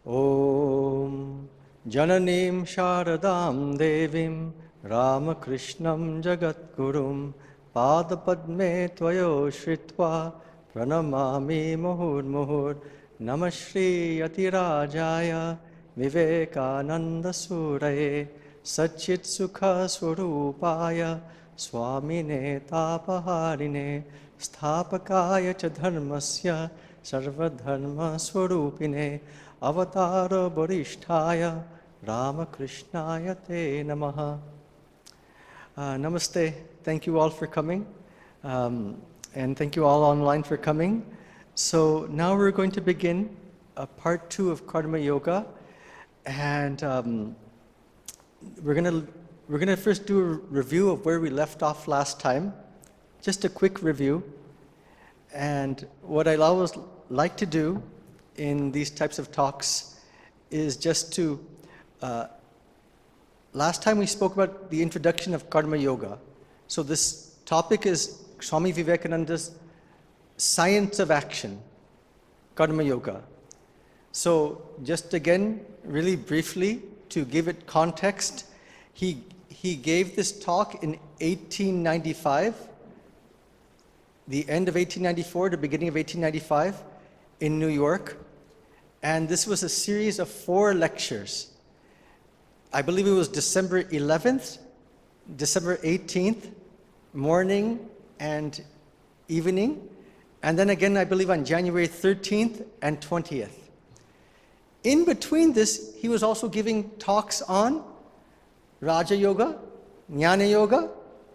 Om Jananim Sharadam Devim Ramakrishnam Jagatgurum Padapadme Tvayo Shritva Pranamami Muhur Muhur Namah Shri Yatirajaya Vivekananda Suraye Satchit Sukha Swarupaya Swamine Tapaharine Sthapakaya Cha Dharmasya Sarvadharma Swarupine Avatara Varishtaya Ramakrishnaya Te Namaha. Namaste. Thank you all for coming. And thank you all online for coming. So now we're going to begin part 2 of Karma Yoga. And we're gonna first do a review of where we left off last time. Just a quick review. And what I always like to do in these types of talks is just to, last time we spoke about the introduction of Karma Yoga. So this topic is Swami Vivekananda's Science of Action, Karma Yoga. So just again, really briefly, to give it context, he gave this talk in 1895, the end of 1894, the beginning of 1895 in New York. And this was a series of 4 lectures. I believe it was December 11th, December 18th, morning and evening. And then again, I believe on January 13th and 20th. In between this, he was also giving talks on Raja Yoga, Jnana Yoga,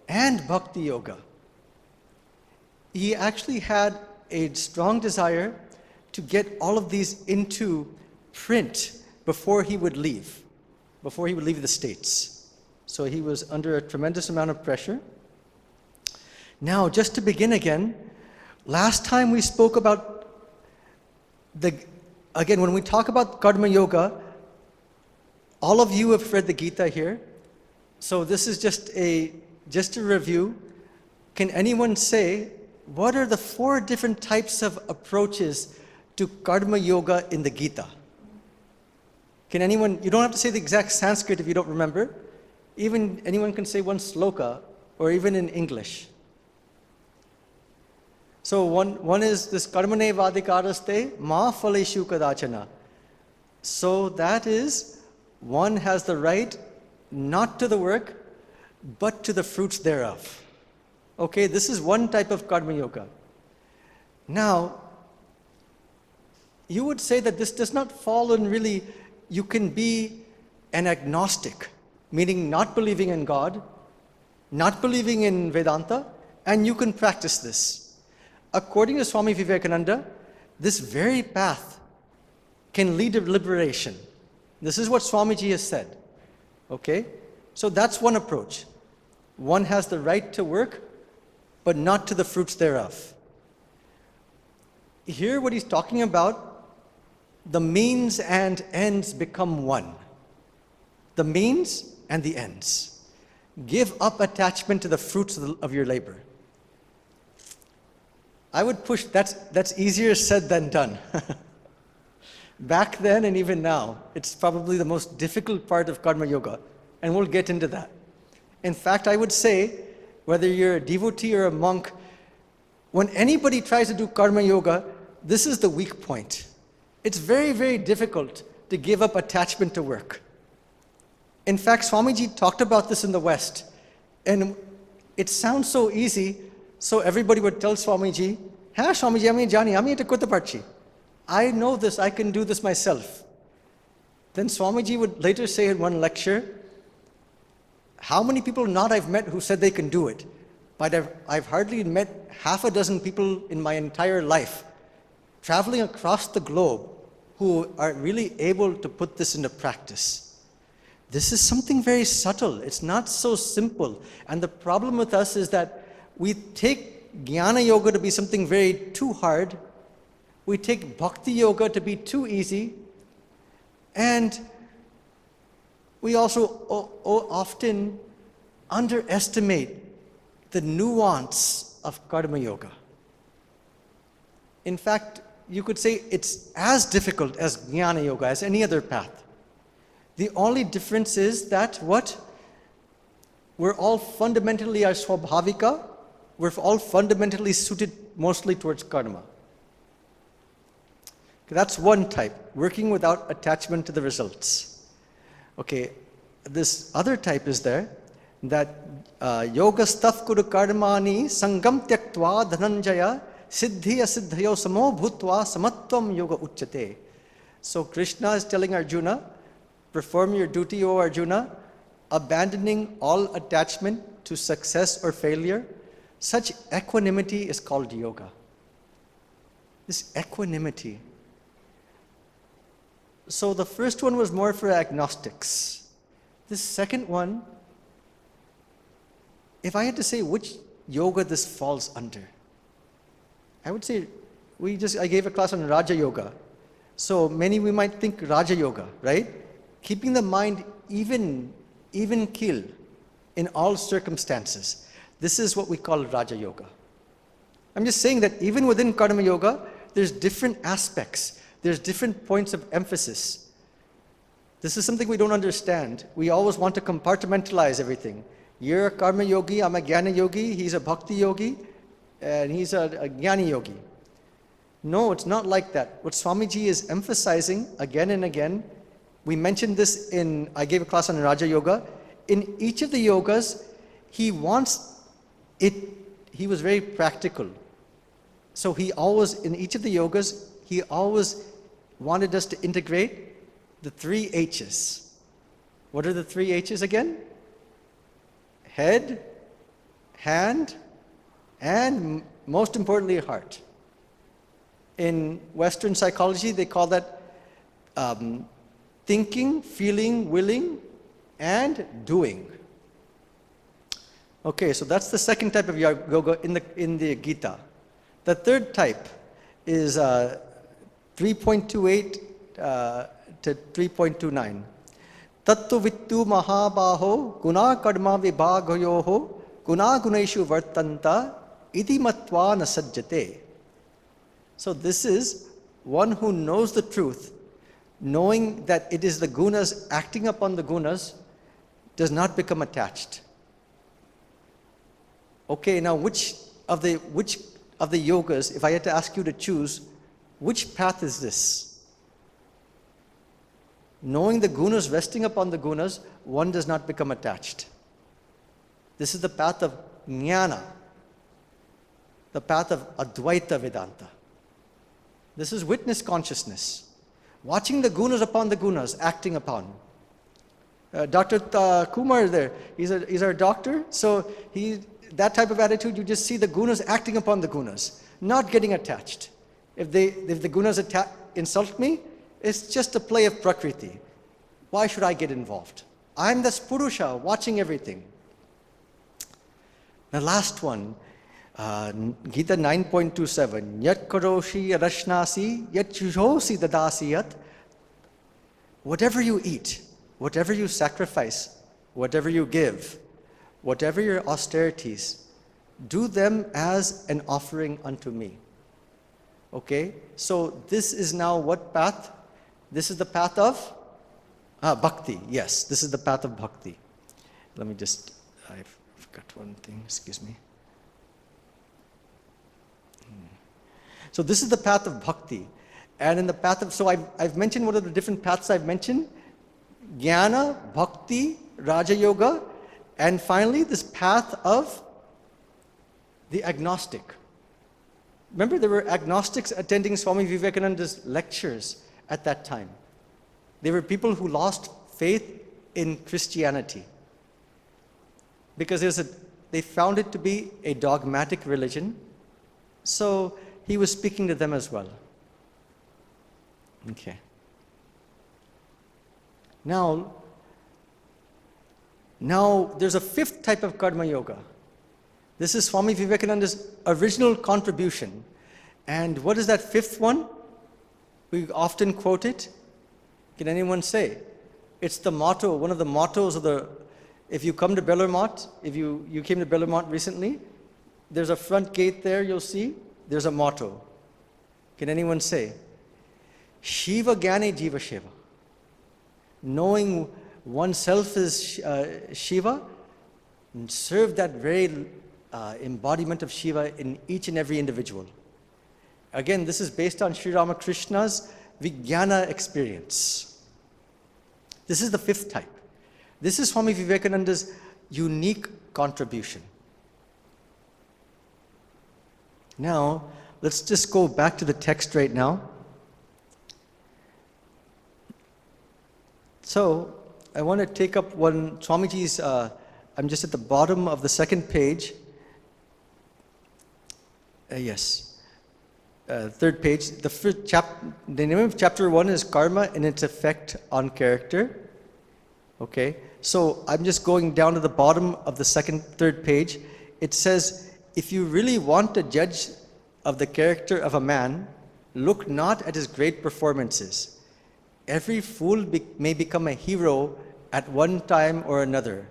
and Bhakti Yoga. He actually had a strong desire to get all of these into print before he would leave the States. So he was under a tremendous amount of pressure. Now, just to begin again, last time we spoke about again, when we talk about Karma Yoga, all of you have read the Gita here. So this is just a review. Can anyone say, what are the 4 different types of approaches to Karma Yoga in the Gita? Can anyone, you don't have to say the exact Sanskrit if you don't remember. Even anyone can say one sloka, or even in English. So one is this karmane vadikaraste ma phaleshu kadachana. So that is, one has the right not to the work, but to the fruits thereof. Okay, this is one type of Karma Yoga. Now, you would say that this does not fall in really, you can be an agnostic, meaning not believing in God, not believing in Vedanta, and you can practice this. According to Swami Vivekananda, this very path can lead to liberation. This is what Swamiji has said. Okay? So that's one approach. One has the right to work, but not to the fruits thereof. Here what he's talking about, the means and ends become one. The means and the ends. Give up attachment to the fruits of your labor. I would push, that's easier said than done. Back then and even now, it's probably the most difficult part of Karma Yoga, and we'll get into that. In fact, I would say, whether you're a devotee or a monk, when anybody tries to do Karma Yoga, this is the weak point. It's very, very difficult to give up attachment to work. In fact, Swamiji talked about this in the West, and it sounds so easy, so everybody would tell Swamiji, "Ha, Swamiji, ami jani, ami eta kota parchi. I know this, I can do this myself." Then Swamiji would later say in one lecture, how many people not I've met who said they can do it, but I've hardly met half a dozen people in my entire life traveling across the globe who are really able to put this into practice. This is something very subtle. It's not so simple. And the problem with us is that we take Jnana Yoga to be something very too hard. We take Bhakti Yoga to be too easy. And we also often underestimate the nuance of Karma Yoga. In fact, you could say it's as difficult as Jnana Yoga, as any other path. The only difference is that what? We're all fundamentally our swabhavika, we're all fundamentally suited mostly towards karma. That's one type, working without attachment to the results. Okay, this other type is there, that yoga staf kuru karmani sangam tyaktva dhananjaya siddhi asiddhayo samo bhutva samatvam yoga uchyate. So Krishna is telling Arjuna, perform your duty, O Arjuna, abandoning all attachment to success or failure. Such equanimity is called yoga. This equanimity. So the first one was more for agnostics. This second one, if I had to say which yoga this falls under, I would say, I gave a class on Raja Yoga. So many we might think Raja Yoga, right? Keeping the mind even keel in all circumstances. This is what we call Raja Yoga. I'm just saying that even within Karma Yoga, there's different aspects. There's different points of emphasis. This is something we don't understand. We always want to compartmentalize everything. You're a Karma Yogi, I'm a Jnana Yogi, he's a Bhakti Yogi, and he's a Jnani Yogi. No, it's not like that. What Swamiji is emphasizing again and again, we mentioned this I gave a class on Raja Yoga. In each of the yogas, he was very practical. So in each of the yogas, he always wanted us to integrate the 3 H's. What are the 3 H's again? Head, hand, and most importantly, heart. In Western psychology, they call that thinking, feeling, willing, and doing. Okay, so that's the second type of yoga in the Gita. The third type is 3.28 to 3.29. Tattu vittu mahabaho guna karma vibhagayoho guna guneshu vartanta iti matva nasajjate. So this is one who knows the truth, knowing that it is the gunas acting upon the gunas, does not become attached. Okay, now which of the yogas, if I had to ask you to choose, which path is this? Knowing the gunas, resting upon the gunas, one does not become attached. This is the path of jnana, the path of Advaita Vedanta. This is witness consciousness, watching the gunas upon the gunas, acting upon. Dr. Kumar there, he's our doctor, so that type of attitude, you just see the gunas acting upon the gunas, not getting attached. If the gunas insult me, it's just a play of Prakriti. Why should I get involved? I'm the Purusha watching everything. The last one, Gita 9.27. Yat karoshi rashnasi, yat chuhosi dadasi yat. Whatever you eat, whatever you sacrifice, whatever you give, whatever your austerities, do them as an offering unto me. Okay? So this is now what path? This is the path of bhakti. Yes, this is the path of bhakti. Let me I forgot one thing, excuse me. So this is the path of bhakti. And in the path of, so I've mentioned what are the different paths I've mentioned. Jnana, bhakti, Raja Yoga, and finally this path of the agnostic. Remember, there were agnostics attending Swami Vivekananda's lectures at that time. They were people who lost faith in Christianity because they found it to be a dogmatic religion. So he was speaking to them as well. Okay. Now there's a fifth type of karma yoga. This is Swami Vivekananda's original contribution. And what is that fifth one? We often quote it. Can anyone say? It's the motto, one of the mottos of if you come to Bellarmont, if you came to Bellarmont recently, there's a front gate there, you'll see, there's a motto. Can anyone say? Shiva Jnane Jiva Seva. Knowing oneself is Shiva, and serve that very embodiment of Shiva in each and every individual. Again, this is based on Sri Ramakrishna's Vijnana experience. This is the fifth type. This is Swami Vivekananda's unique contribution. Now, let's just go back to the text right now. So, I want to take up one Swamiji's, I'm just at the bottom of the second page. Third page. The name of chapter 1 is Karma and its effect on character. Okay, so I'm just going down to the bottom of the third page. It says, if you really want to judge of the character of a man, look not at his great performances. Every fool may become a hero at one time or another.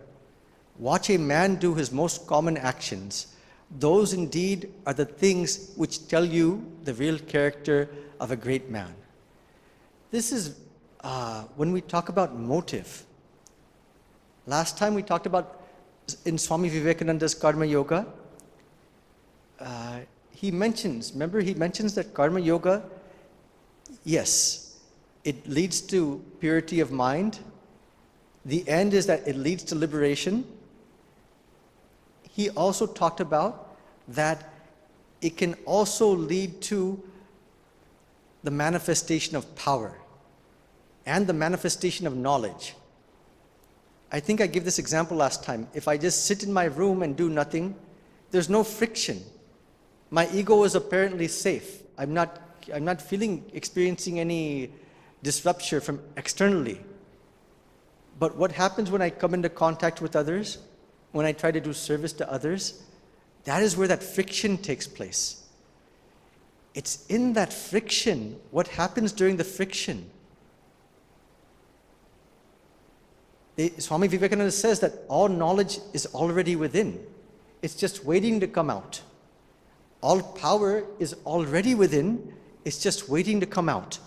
Watch a man do his most common actions. Those indeed are the things which tell you the real character of a great man. This is when we talk about motive. Last time we talked about, in Swami Vivekananda's Karma Yoga, he mentions that Karma Yoga, yes, it leads to purity of mind. The end is that it leads to liberation. He also talked about that it can also lead to the manifestation of power and the manifestation of knowledge. I think I gave this example last time. If I just sit in my room and do nothing, there's no friction. My ego is apparently safe. I'm not experiencing any disruption from externally. But what happens when I come into contact with others, when I try to do service to others, that is where that friction takes place. It's in that friction. What happens during the friction? Swami Vivekananda says that all knowledge is already within. It's just waiting to come out. All power is already within. It's just waiting to come out.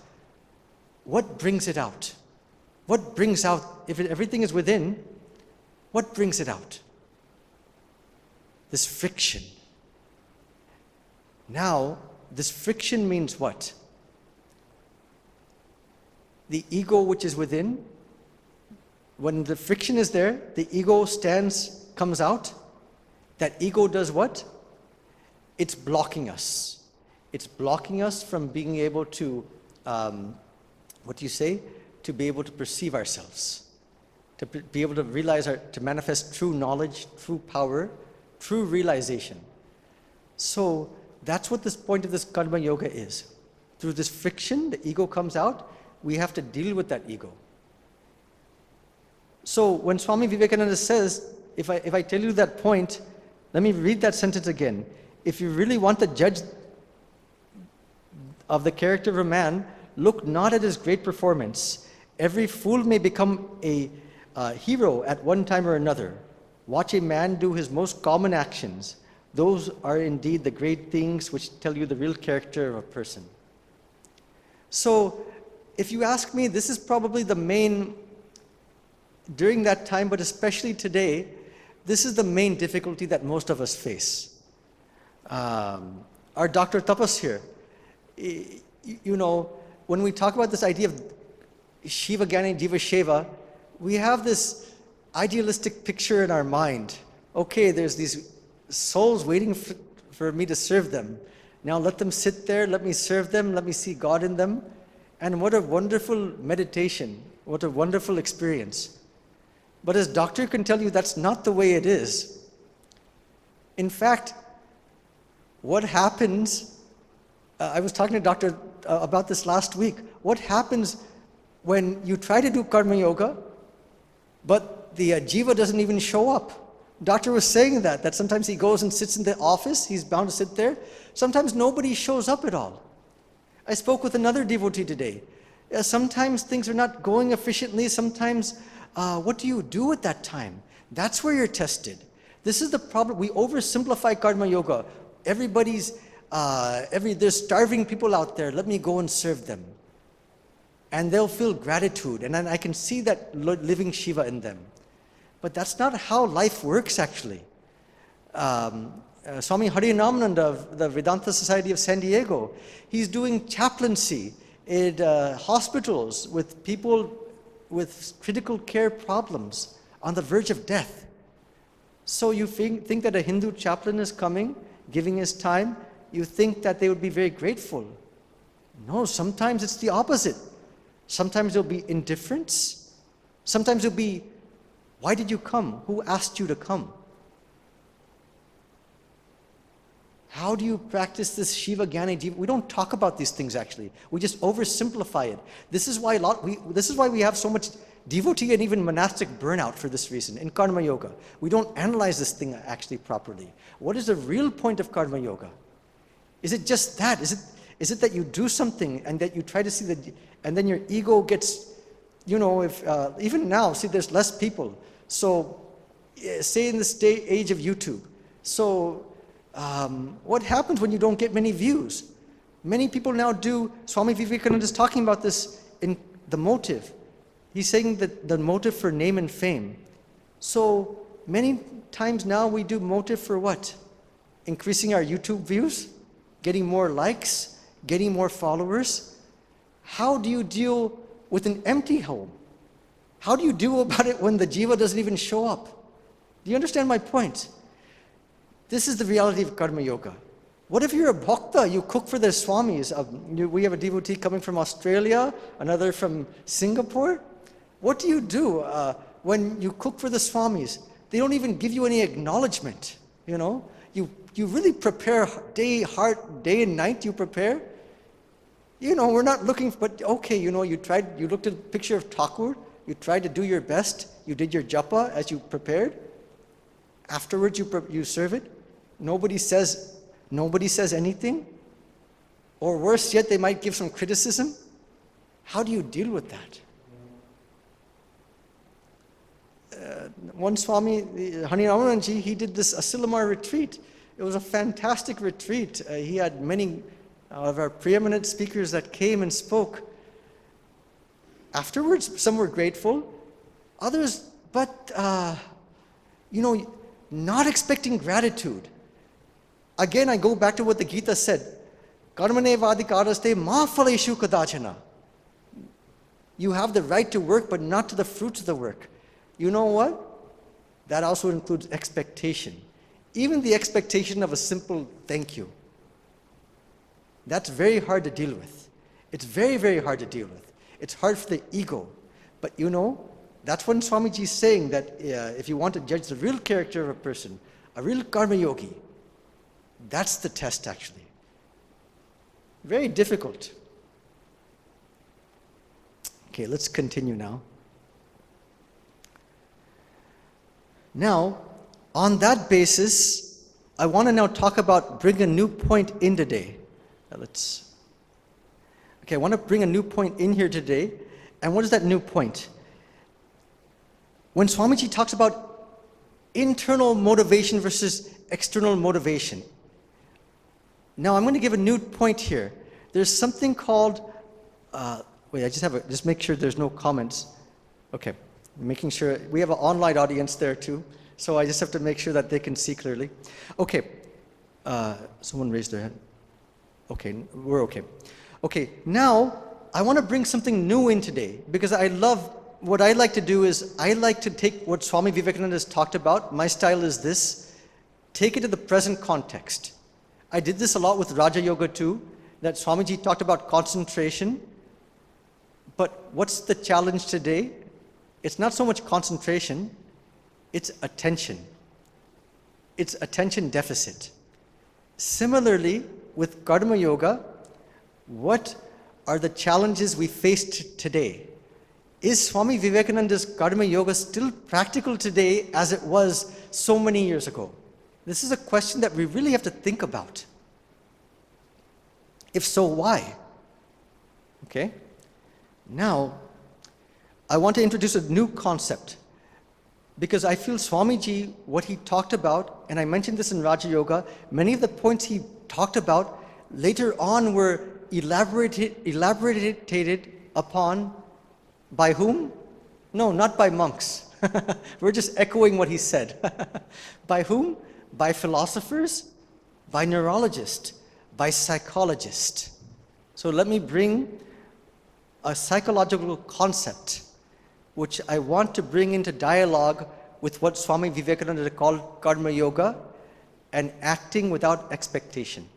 What brings it out? What brings out, if everything is within, what brings it out? This friction. Now, this friction means what? The ego which is within, when the friction is there, the ego comes out. That ego does what? It's blocking us. It's blocking us from being able to, to be able to perceive ourselves, to be able to realize, to manifest true knowledge, true power, true realization. So that's what this point of this Karma Yoga is. Through this friction, the ego comes out. We have to deal with that ego. So when Swami Vivekananda says, if I tell you that point, let me read that sentence again. If you really want to judge of the character of a man, look not at his great performance. Every fool may become a hero at one time or another. Watch a man do his most common actions. Those are indeed the great things which tell you the real character of a person. So, if you ask me, this is probably the main, during that time, but especially today, this is the main difficulty that most of us face. Our Dr. Tapas here, when we talk about this idea of Shiva Jnane Jiva Seva, we have this idealistic picture in our mind. Okay, there's these souls waiting for me to serve them. Now let them sit there, let me serve them, let me see God in them. And what a wonderful meditation, what a wonderful experience. But as doctor can tell you, that's not the way it is. In fact, what happens, I was talking to Doctor about this last week, what happens when you try to do Karma Yoga, but the Jiva doesn't even show up? Doctor was saying that sometimes he goes and sits in the office, he's bound to sit there. Sometimes nobody shows up at all. I spoke with another devotee today. Sometimes things are not going efficiently. Sometimes, what do you do at that time? That's where you're tested. This is the problem. We oversimplify Karma Yoga. Everybody's There's starving people out there, let me go and serve them. And they'll feel gratitude, and then I can see that living Shiva in them. But that's not how life works, actually. Swami Ramananda of the Vedanta Society of San Diego, he's doing chaplaincy in hospitals with people with critical care problems on the verge of death. So you think that a Hindu chaplain is coming, giving his time, you think that they would be very grateful. No, sometimes it's the opposite. Sometimes there'll be indifference. Sometimes it'll be, why did you come? Who asked you to come? How do you practice this Shiva Jnane Jiva? We don't talk about these things, actually. We just oversimplify it. This is why we have so much devotee and even monastic burnout for this reason in Karma Yoga. We don't analyze this thing actually properly. What is the real point of Karma Yoga? Is it just that? Is it that you do something and that you try to see that, and then your ego gets, even now, see, there's less people. So, say in this age of YouTube. So, what happens when you don't get many views? Many people now do, Swami Vivekananda is talking about this in the motive. He's saying that the motive for name and fame. So many times now we do motive for what? Increasing our YouTube views? Getting more likes? Getting more followers? How do you deal with an empty home? How do you deal about it when the jiva doesn't even show up? Do you understand my point? This is the reality of Karma Yoga. What if you're a bhakta, you cook for the swamis? We have a devotee coming from Australia, another from Singapore. What do you do when you cook for the swamis? They don't even give you any acknowledgement, You really prepare day and night you prepare. We're not looking, but okay, you looked at a picture of Thakur, you tried to do your best, you did your japa as you prepared. Afterwards you serve it. Nobody says anything, or worse yet, they might give some criticism. How do you deal with that? One Swami, Ramananda, he did this Asilamar retreat. It was a fantastic retreat. He had many of our preeminent speakers that came and spoke. Afterwards, some were grateful, others, but not expecting gratitude. Again, I go back to what the Gita said. Karmane vadikaraste ma phaleshu kadachana. You have the right to work, but not to the fruits of the work. You know what? That also includes expectation. Even the expectation of a simple thank you. That's very hard to deal with. It's very, very hard to deal with. It's hard for the ego. But that's when Swamiji is saying that if you want to judge the real character of a person, a real karma yogi, that's the test, actually. Very difficult. Okay, let's continue now. Now, on that basis, I want to now bring a new point in today. I want to bring a new point in here today. And what is that new point? When Swamiji talks about internal motivation versus external motivation. Now, I'm going to give a new point here. There's something called, just make sure there's no comments. Okay, making sure, we have an online audience there too, so I just have to make sure that they can see clearly. Okay, someone raised their hand. Okay, we're okay. Okay, now, I want to bring something new in today, because what I like to do is, I like to take what Swami Vivekananda has talked about, my style is this, take it to the present context. I did this a lot with Raja Yoga too, that Swamiji talked about concentration. But what's the challenge today? It's not so much concentration, it's attention. It's attention deficit. Similarly, with Karma Yoga, what are the challenges we face today? Is Swami Vivekananda's Karma Yoga still practical today as it was so many years ago? This is a question that we really have to think about. If so, why? Okay. Now, I want to introduce a new concept, because I feel Swamiji, what he talked about, and I mentioned this in Raja Yoga, many of the points he talked about later on were elaborated upon by whom? No, not by monks. We're just echoing what he said. By whom? By philosophers, by neurologists, by psychologists. So let me bring a psychological concept which I want to bring into dialogue with what Swami Vivekananda called karma yoga and acting without expectation.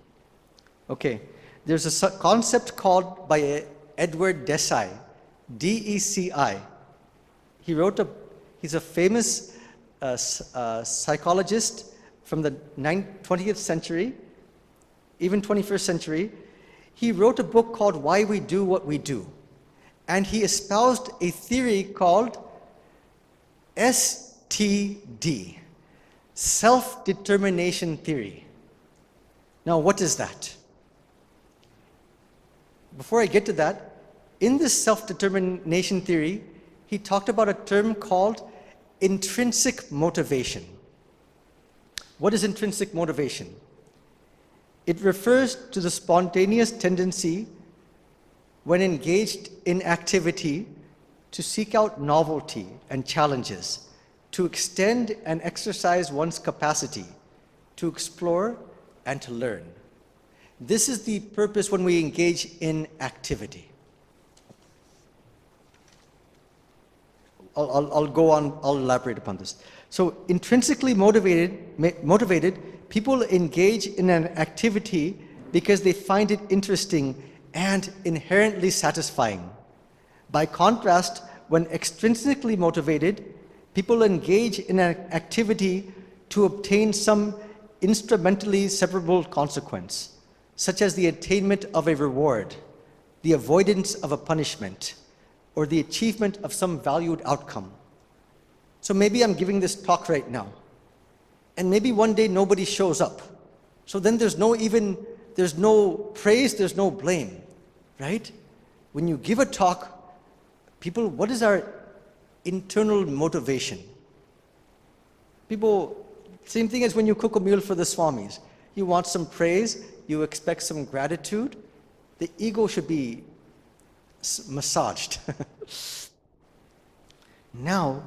Okay, there's a concept called by Edward Deci, D-E-C-I. He's a famous psychologist from the 20th century, even 21st century. He wrote a book called Why We Do What We Do. And he espoused a theory called STD, self-determination theory. Now, what is that? Before I get to that, in this self-determination theory, he talked about a term called intrinsic motivation. What is intrinsic motivation? It refers to the spontaneous tendency when engaged in activity to seek out novelty and challenges, to extend and exercise one's capacity, to explore and to learn. This is the purpose when we engage in activity. I'll go on, I'll elaborate upon this. So intrinsically motivated, people engage in an activity because they find it interesting and inherently satisfying. By contrast, when extrinsically motivated, people engage in an activity to obtain some instrumentally separable consequence, such as the attainment of a reward, the avoidance of a punishment, or the achievement of some valued outcome. So maybe I'm giving this talk right now, and maybe one day nobody shows up. So then there's no praise, there's no blame, right? When you give a talk, people, what is our internal motivation? People, same thing as when you cook a meal for the Swamis. You want some praise, you expect some gratitude. The ego should be massaged. Now,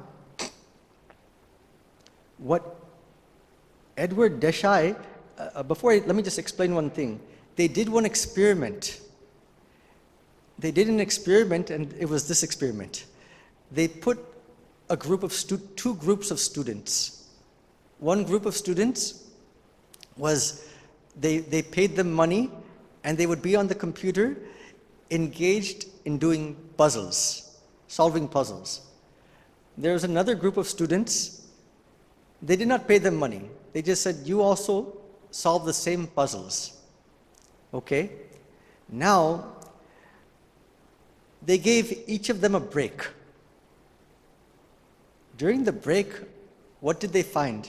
what Edward Deci, let me just explain one thing. They did one experiment. They did an experiment, and it was this experiment. They put a group of two groups of students. One group of students was, they paid them money, and they would be on the computer engaged in doing puzzles, solving puzzles. There was another group of students, they did not pay them money. They just said, you also solve the same puzzles. Okay? Now, they gave each of them a break. During the break, what did they find?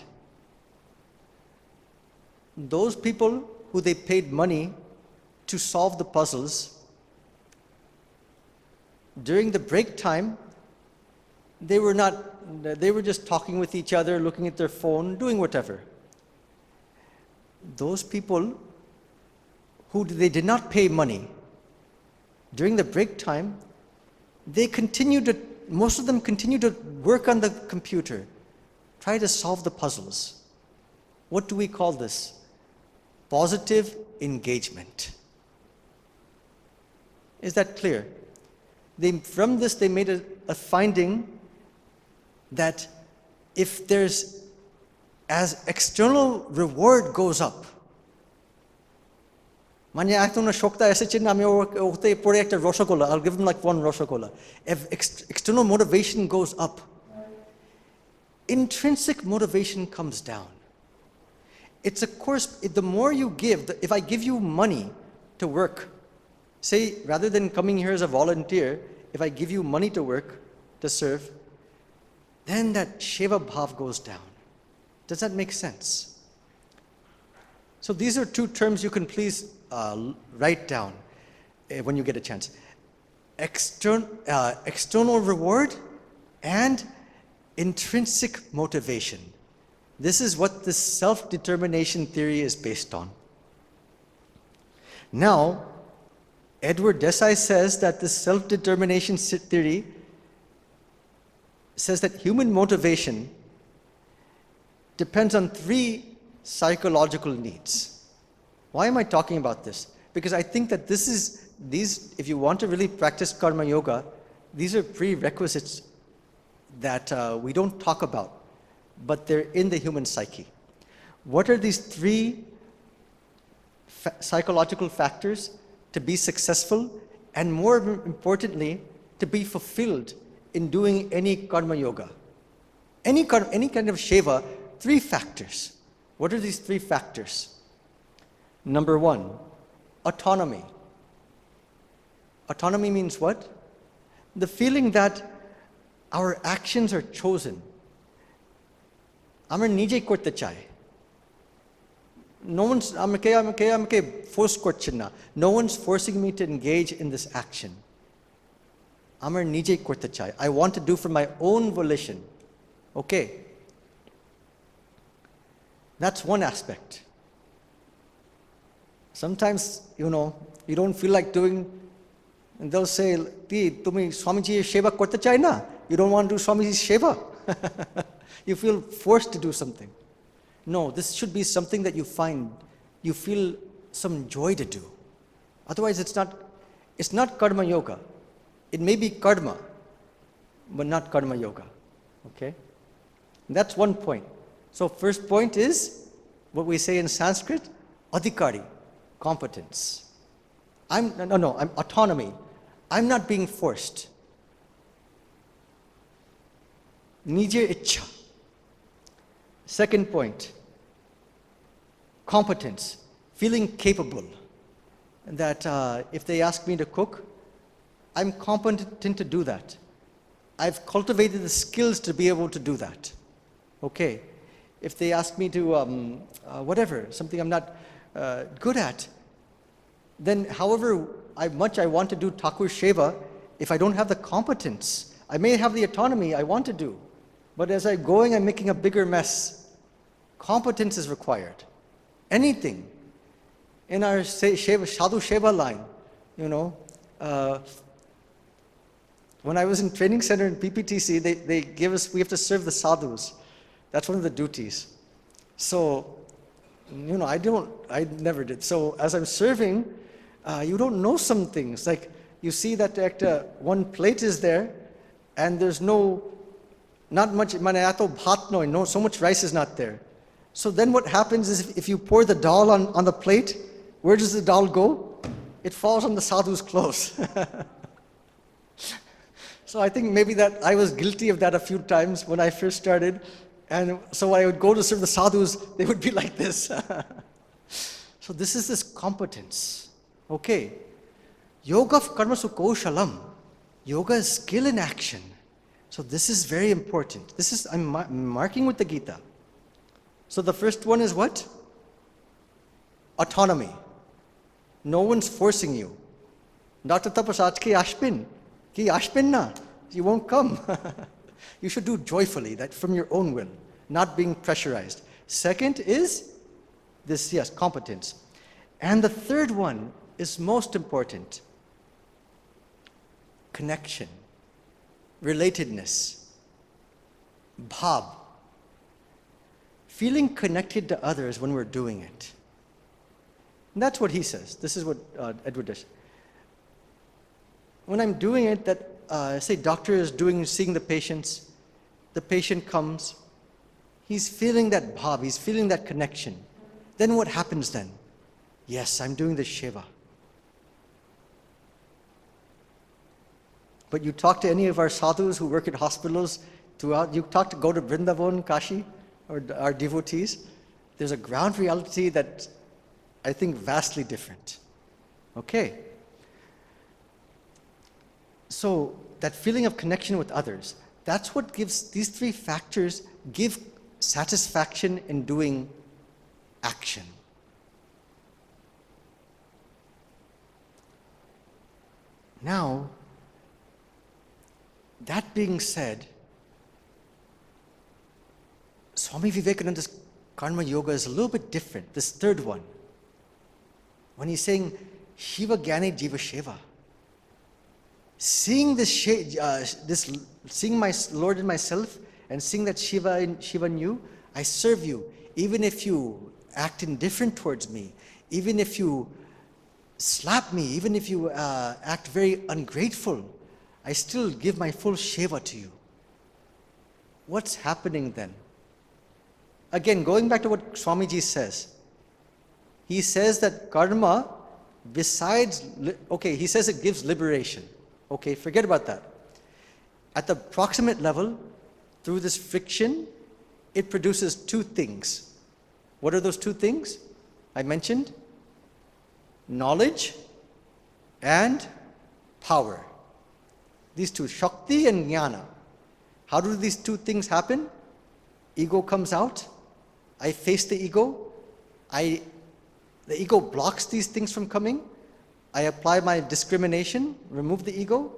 Those people who they paid money to solve the puzzles, during the break time, they were just talking with each other, looking at their phone, doing whatever. Those people who they did not pay money, during the break time, most of them continued to work on the computer, try to solve the puzzles. What do we call this? Positive engagement. Is that clear? From this, they made a finding that if as external reward goes up, I'll give them like one Roshogola. If external motivation goes up, intrinsic motivation comes down. It's of course, the more you give, if I give you money to work, say, rather than coming here as a volunteer, if I give you money to work, to serve, then that Sheva Bhav goes down. Does that make sense? So these are two terms you can please write down when you get a chance. External reward and intrinsic motivation. This is what this self-determination theory is based on. Now, Edward Deci says that this self-determination theory says that human motivation depends on 3 psychological needs. Why am I talking about this? Because I think that these, if you want to really practice karma yoga, these are prerequisites that we don't talk about, but they're in the human psyche. What are these 3 psychological factors to be successful, and more importantly, to be fulfilled in doing any karma yoga? Any kind of Shiva, 3 factors. What are these 3 factors? Number 1, autonomy. Autonomy means what? The feeling that our actions are chosen. Amar nije korte chai. No one's force korchina. No one's forcing me to engage in this action. Amar nije korte chai. I want to do from my own volition. Okay. That's one aspect. Sometimes, you don't feel like doing, and they'll say, "Tumi Swamiji Seva korte chai na." You don't want to do Swamiji's Seva. You feel forced to do something. No, this should be something that you feel some joy to do. Otherwise, it's not karma yoga. It may be karma, but not karma yoga. Okay? That's one point. So first point is what we say in Sanskrit, adhikari, competence. I'm autonomy. I'm not being forced. Nije ichha. Second point, competence, feeling capable. That if they ask me to cook, I'm competent to do that. I've cultivated the skills to be able to do that. Okay. If they ask me to, whatever, something I'm not good at, then however much I want to do Thakur Sheva, if I don't have the competence, I may have the autonomy I want to do, but as I'm going, I'm making a bigger mess. Competence is required. Anything. In our Sadhu Sheva line, when I was in training center in PPTC, we have to serve the sadhus. That's one of the duties. So, I never did. So as I'm serving, you don't know some things. Like you see that one plate is there and there's not much, so much rice is not there. So then what happens is if you pour the dal on the plate, where does the dal go? It falls on the sadhu's clothes. So I think maybe that I was guilty of that a few times when I first started. And so when I would go to serve the sadhus, they would be like this. So this is this competence. Okay. Yoga karmasu kaushalam. Yoga is skill in action. So this is very important. I'm marking with the Gita. So the first one is what? Autonomy. No one's forcing you. Dr. Tapas, aaj ki ashpin. Ki ashpin na. You won't come. You should do joyfully, that from your own will, not being pressurized. Second is this, yes, competence. And the third one is most important. Connection, relatedness, bhav. Feeling connected to others when we're doing it. And that's what he says. This is what Edward does. When I'm doing it, say doctor is seeing the patients, the patient comes, he's feeling that bhav, he's feeling that connection. Then what happens then? Yes, I'm doing the Shiva. But you talk to any of our sadhus who work at hospitals, go to Vrindavan, Kashi, or our devotees, there's a ground reality that I think vastly different. Okay. So that feeling of connection with others, that's what gives, these 3 factors give satisfaction in doing action. Now, that being said, Swami Vivekananda's karma yoga is a little bit different, this third one. When he's saying, Shiva Jnane Jiva Seva. Seeing seeing my Lord in myself and seeing that Shiva in you, I serve you. Even if you act indifferent towards me, even if you slap me, even if you act very ungrateful, I still give my full Shiva to you. What's happening then? Again, going back to what Swamiji says. He says that karma, he says it gives liberation. Okay, forget about that. At the proximate level, through this friction, it produces two things. What are those two things? I mentioned knowledge and power. These two, Shakti and Jnana. How do these two things happen? Ego comes out. I face the ego. The ego blocks these things from coming. I apply my discrimination, remove the ego.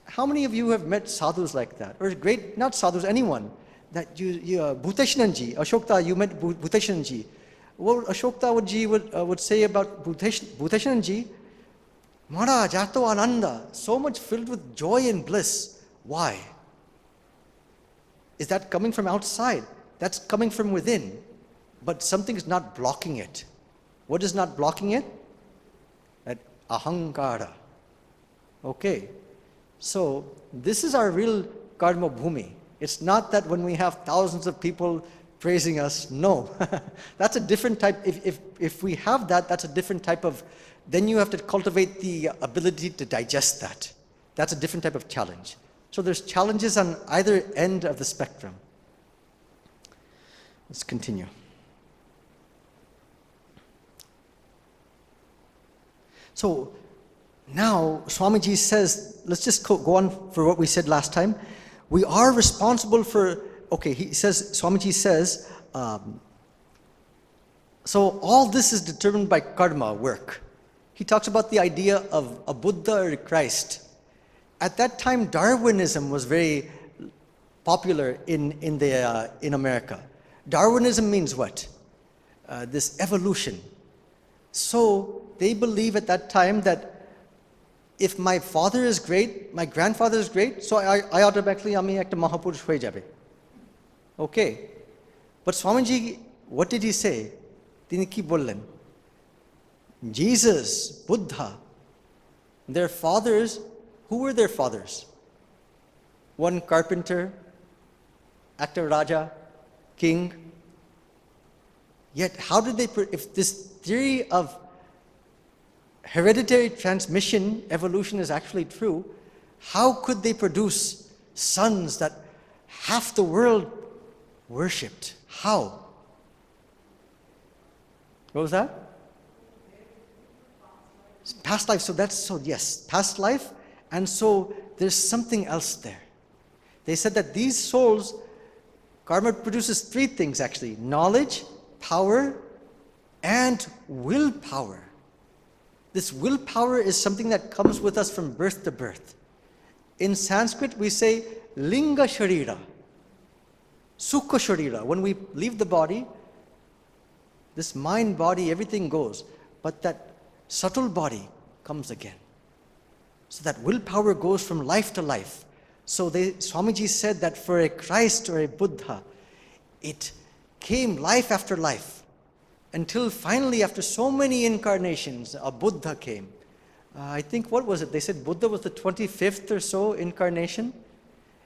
How many of you have met sadhus like that? Or not sadhus, anyone. That Bhuteshananji, Ashokta, you met Bhuteshananji. What Ashokta would say about Bhuteshananji, Maharaj, Jato Ananda, so much filled with joy and bliss. Why? Is that coming from outside? That's coming from within. But something is not blocking it. What is not blocking it? That ahankara. Okay. So this is our real karma bhumi. It's not that when we have thousands of people praising us. No. That's a different type. If we have that, that's a different type of, then you have to cultivate the ability to digest that. That's a different type of challenge. So there's challenges on either end of the spectrum. Let's continue. So now Swamiji says, let's just go on for what we said last time. We are responsible for, Swamiji says, so all this is determined by karma, work. He talks about the idea of a Buddha or a Christ. At that time, Darwinism was very popular in America. Darwinism means what? This evolution. So they believe at that time that if my father is great, my grandfather is great, so I automatically ami ekta mahapurush hoye jabe. Okay. But Swamiji, what did he say? Tini ki bollen? Jesus, Buddha, their fathers, who were their fathers? One carpenter, actor Raja, king. Yet how did they, if this theory of hereditary transmission, evolution is actually true, how could they produce sons that half the world worshipped? How? What was that? Past life. Yes, past life. And so there's something else there. They said that these souls, karma produces three things actually: knowledge, power, and willpower. This willpower is something that comes with us from birth to birth. In Sanskrit, we say linga sharira, sukha sharira. When we leave the body, this mind, body, everything goes. But that subtle body comes again. So that willpower goes from life to life. So Swamiji said that for a Christ or a Buddha, it came life after life. Until finally, after so many incarnations, a Buddha came. I think, what was it? They said Buddha was the 25th or so incarnation.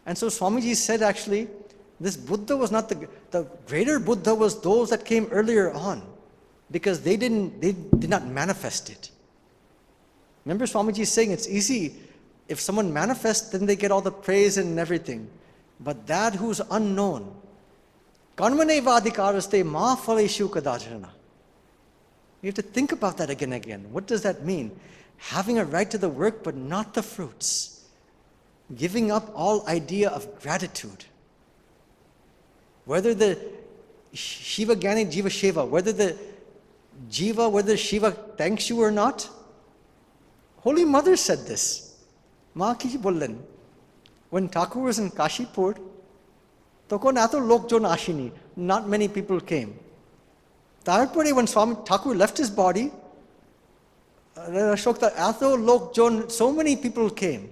And so Swamiji said actually, this Buddha was not the greater Buddha was those that came earlier on. Because they did not manifest it. Remember Swamiji saying it's easy. If someone manifests, then they get all the praise and everything. But that who's unknown, karmane vadikaraste ma phaleshu kadacharana. You have to think about that again and again. What does that mean? Having a right to the work, but not the fruits. Giving up all idea of gratitude. Whether the Shiva Jnane Jiva Seva, whether Shiva thanks you or not. Holy Mother said this. Ma ki bollen. When Thakur was in Kashipur, tokon eto lokjon ashini, not many people came. Tarpore, when Swami Thakur left his body, Ashokta, Atho Lok Jon, so many people came.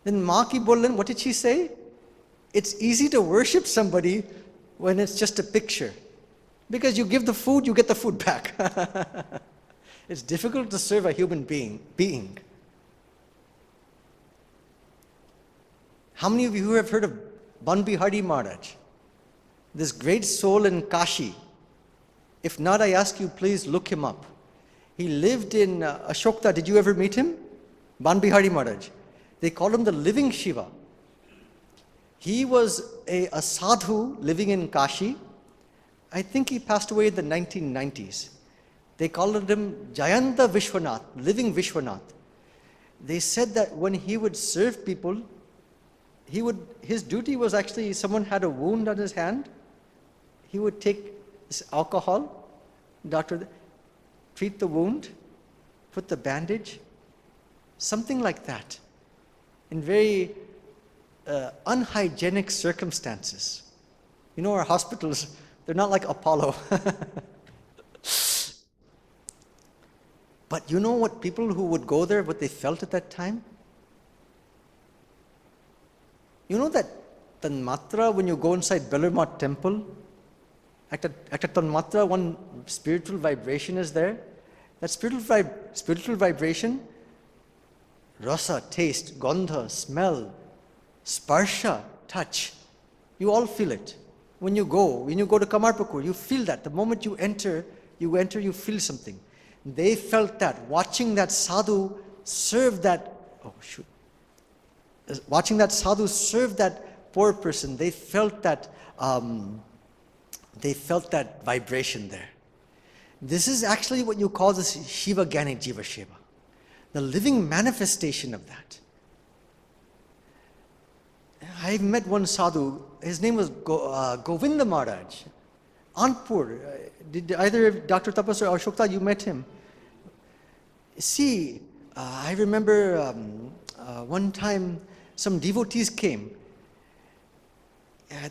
Then Ma ki bollen, what did she say? It's easy to worship somebody when it's just a picture. Because you give the food, you get the food back. It's difficult to serve a human being. How many of you have heard of Ban Bihari Maharaj? This great soul in Kashi. If not, I ask you, please look him up. He lived in Ashokta. Did you ever meet him? Ban Bihari Maharaj. They call him the living Shiva. He was a sadhu living in Kashi. I think he passed away in the 1990s. They called him Jayanta Vishwanath, living Vishwanath. They said that when he would serve people, his duty was actually, someone had a wound on his hand, he would take this alcohol, doctor, treat the wound, put the bandage, something like that, in very unhygienic circumstances. You know, our hospitals, they're not like Apollo. But you know what people who would go there, what they felt at that time? You know that Tanmatra, when you go inside Belurmat temple, at Tanmatra, one spiritual vibration is there. That spiritual vibration, rasa, taste, gandha, smell, sparsha, touch, you all feel it. When you go to Kamarpakur, you feel that. The moment you enter, you feel something. They felt that. Watching that sadhu serve that, watching that sadhu serve that poor person, they felt that vibration there. This is actually what you call this Shiva Jnane Jiva Seva, the living manifestation of that. I met one sadhu, his name was Govinda Maharaj, Anpur. Did either Dr. Tapas or Ashokta, you met him? See, I remember one time some devotees came.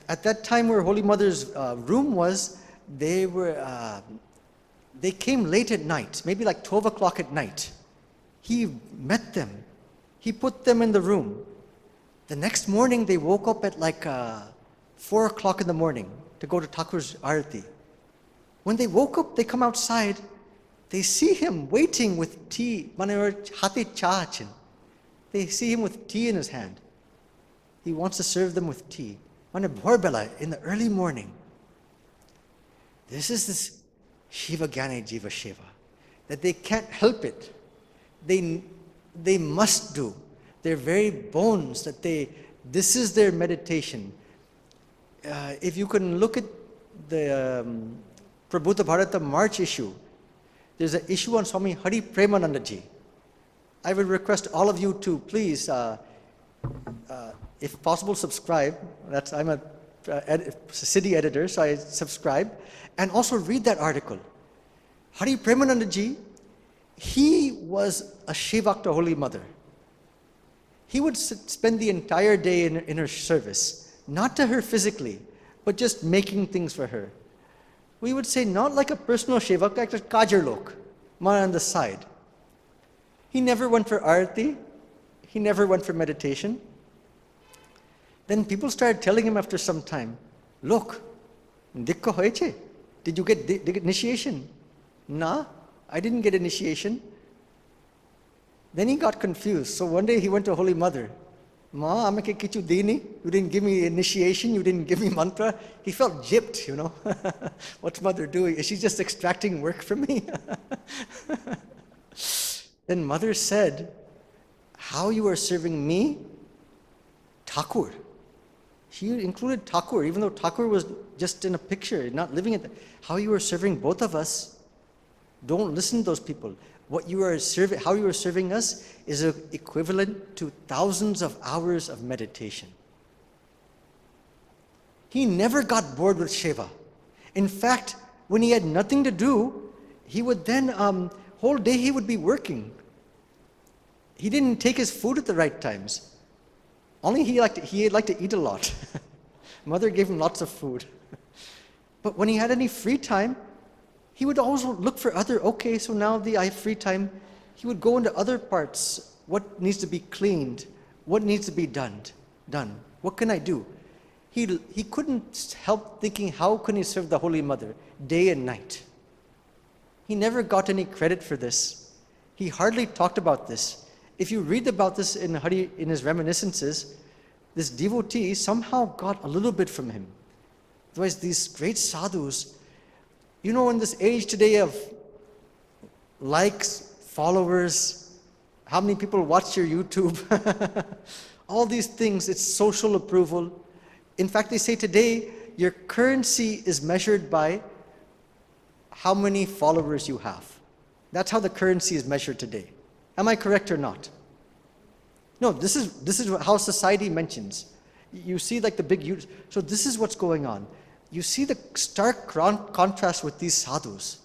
At that time where Holy Mother's room was, they came late at night, maybe like 12 o'clock at night. He met them. He put them in the room. The next morning they woke up at like 4 o'clock in the morning to go to Thakur's Arati. When they woke up, they come outside, they see him waiting with tea. They see him with tea in his hand. He wants to serve them with tea. In the early morning. This is this Shiva Jnane Jiva Seva, that they can't help it. They must do. Their very bones, this is their meditation. If you can look at the Prabhuta Bharata March issue, there's an issue on Swami Hari Premananda Ji. I would request all of you to please, if possible, subscribe. I'm a city editor, so I subscribe. And also read that article. Hari Premananda Ji, he was a Shivak to Holy Mother. He would spend the entire day in her service, not to her physically, but just making things for her. We would say not like a personal Shivak, like a Kajarlok, man on the side. He never went for arati. He never went for meditation. Then people started telling him after some time, look, dikka hoyeche? Did you get initiation? Nah, I didn't get initiation. Then he got confused. So one day he went to Holy Mother. Ma, amake kichu dini? You didn't give me initiation, you didn't give me mantra. He felt gypped, you know. What's Mother doing? Is she just extracting work from me? Then Mother said, how you are serving me? Thakur. She included Thakur, even though Thakur was just in a picture, not living it. How you are serving both of us, don't listen to those people. What you are serving, how you are serving us is equivalent to thousands of hours of meditation. He never got bored with Shiva. In fact, when he had nothing to do, he would then, whole day he would be working. He didn't take his food at the right times. Only he liked to eat a lot. Mother gave him lots of food. But when he had any free time, he would also look for so now I have free time. he would go into other parts. What needs to be cleaned? What needs to be done? What can I do? He couldn't help thinking, how can he serve the Holy Mother day and night? He never got any credit for this. He hardly talked about this. If you read about this in his reminiscences, this devotee somehow got a little bit from him. Otherwise, these great sadhus, in this age today of likes, followers, how many people watch your YouTube, all these things, it's social approval. In fact, they say today, your currency is measured by how many followers you have. That's how the currency is measured today. Am I correct or not? No, this is how society mentions. You see like the big, so this is what's going on. You see the stark contrast with these sadhus.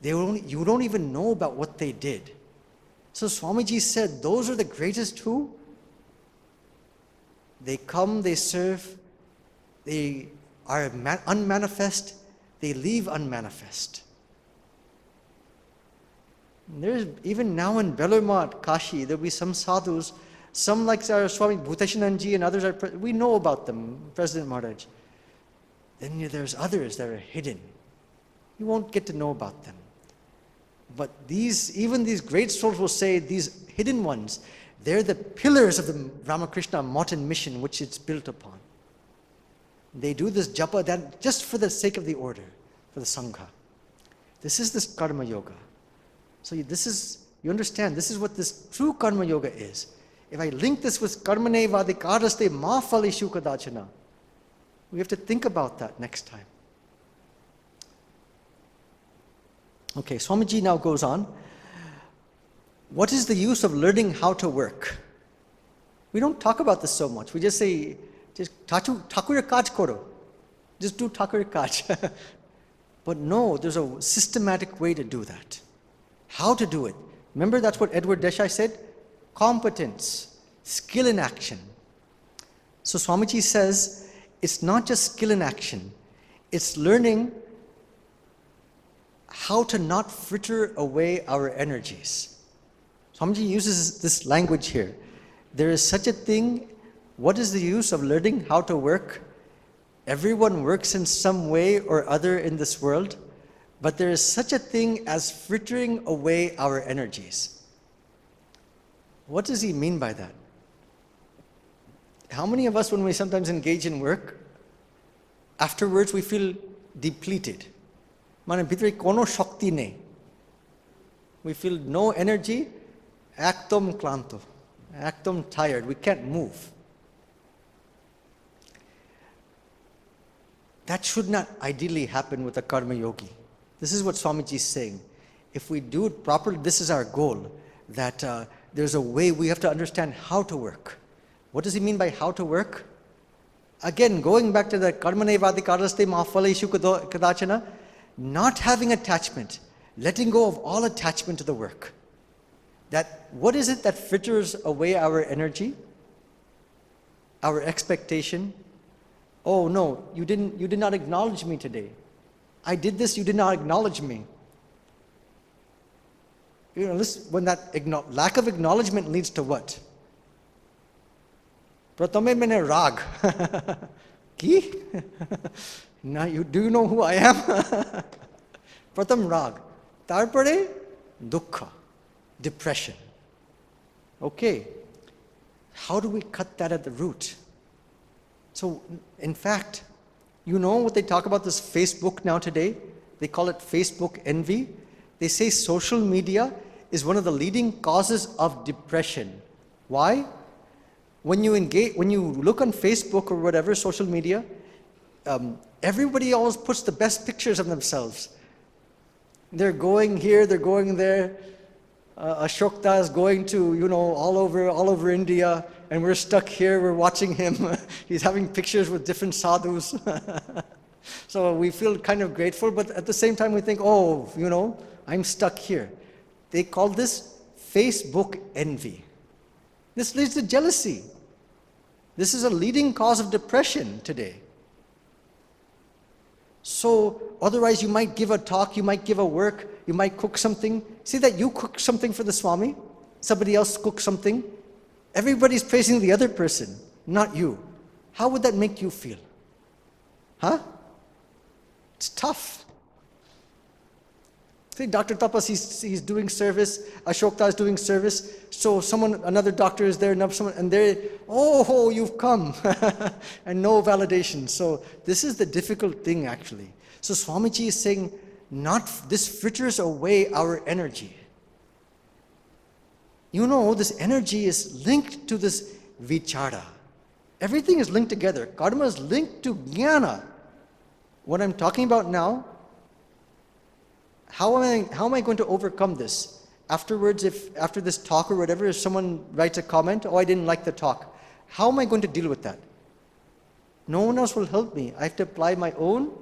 You don't even know about what they did. So Swamiji said, those are the greatest who? They come, they serve, they are unmanifest, they leave unmanifest. There's even now in Belurmat, Kashi, there'll be some sadhus, some like our Swami Bhutashananji and others, we know about them, President Maharaj. Then there's others that are hidden. You won't get to know about them. But even these great souls will say, these hidden ones, they're the pillars of the Ramakrishna Mountain mission which it's built upon. They do this japa that just for the sake of the order, for the Sangha. This is this karma yoga. So you understand, this is what this true karma yoga is. If I link this with karmane vadikaraste ma phalishu kadachana, we have to think about that next time. Okay, Swamiji now goes on. What is the use of learning how to work? We don't talk about this so much. We just say, just Thakur kaj koro. Just do Thakur kaj. But no, there's a systematic way to do that. How to do it? Remember, that's what Edward Deci said? Competence, skill in action. So Swamiji says, it's not just skill in action. It's learning how to not fritter away our energies. Swamiji uses this language here. There is such a thing. What is the use of learning how to work? Everyone works in some way or other in this world. But there is such a thing as frittering away our energies. What does he mean by that? How many of us, when we sometimes engage in work, afterwards we feel depleted? Mane bhitre kono shakti nei. We feel no energy, ekdom klanto, ekdom tired, we can't move. That should not ideally happen with a karma yogi. This is what Swamiji is saying. If we do it properly, this is our goal, that there's a way we have to understand how to work. What does he mean by how to work? Again, going back to the karmane vadikaraste mahaphaleshu kadachana, not having attachment, letting go of all attachment to the work. That what is it that fritters away our energy, our expectation? Oh no, you did not acknowledge me today. I did this, you did not acknowledge me. When that lack of acknowledgement leads to what? Pratame mene rag. Ki? Now do you know who I am? Pratham rag. Tarpare dukkha, depression. Okay, how do we cut that at the root? So, in fact, you know what they talk about this Facebook now today? They call it Facebook envy. They say social media is one of the leading causes of depression. Why? When you look on Facebook or whatever, social media, everybody always puts the best pictures of themselves. They're going here, they're going there. Ashokta is going to, all over India, and we're stuck here, we're watching him. He's having pictures with different sadhus. So we feel kind of grateful, but at the same time we think, I'm stuck here. They call this Facebook envy. This leads to jealousy. This is a leading cause of depression today. So otherwise you might give a talk, you might give a work, You might cook something. See that you cook something for the Swami, somebody else cooks something. Everybody's praising the other person, not you. How would that make you feel? Huh? It's tough. See, Dr. Tapas, he's doing service. Ashokta is doing service. So another doctor is there, and they're, oh, you've come. And no validation. So this is the difficult thing, actually. So Swamiji is saying, this fritters away our energy. You know, this energy is linked to this vichara. Everything is linked together. Karma is linked to jnana. What I'm talking about now, how am I going to overcome this? Afterwards, after this talk or whatever, if someone writes a comment, oh, I didn't like the talk, how am I going to deal with that? No one else will help me. I have to apply my own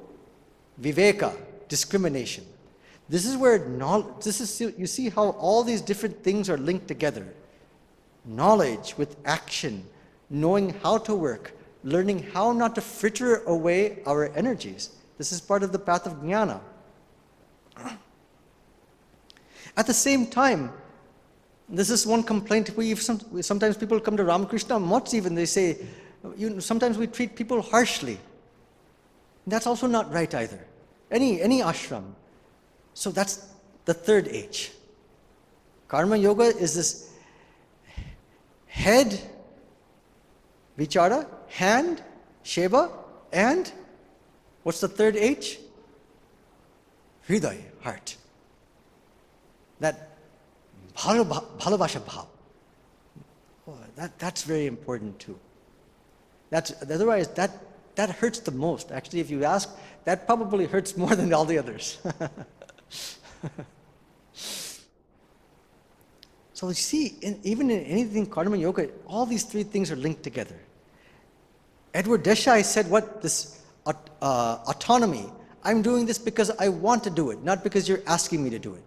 viveka, discrimination. This is where you see how all these different things are linked together. Knowledge with action, knowing how to work, learning how not to fritter away our energies. This is part of the path of jnana. At the same time, this is one complaint. Sometimes people come to Ramakrishna Mats even, they say, sometimes we treat people harshly. That's also not right either. Any ashram. So that's the third H. Karma yoga is this head, vichara, hand, sheva, and what's the third H? Hriday, heart. That bhalavasha bhav. Oh, that's very important too. Otherwise that hurts the most. Actually, if you ask, that probably hurts more than all the others. So you see, even in anything karma yoga, all these three things are linked together. Edward Desai said this autonomy. I'm doing this because I want to do it, not because you're asking me to do it.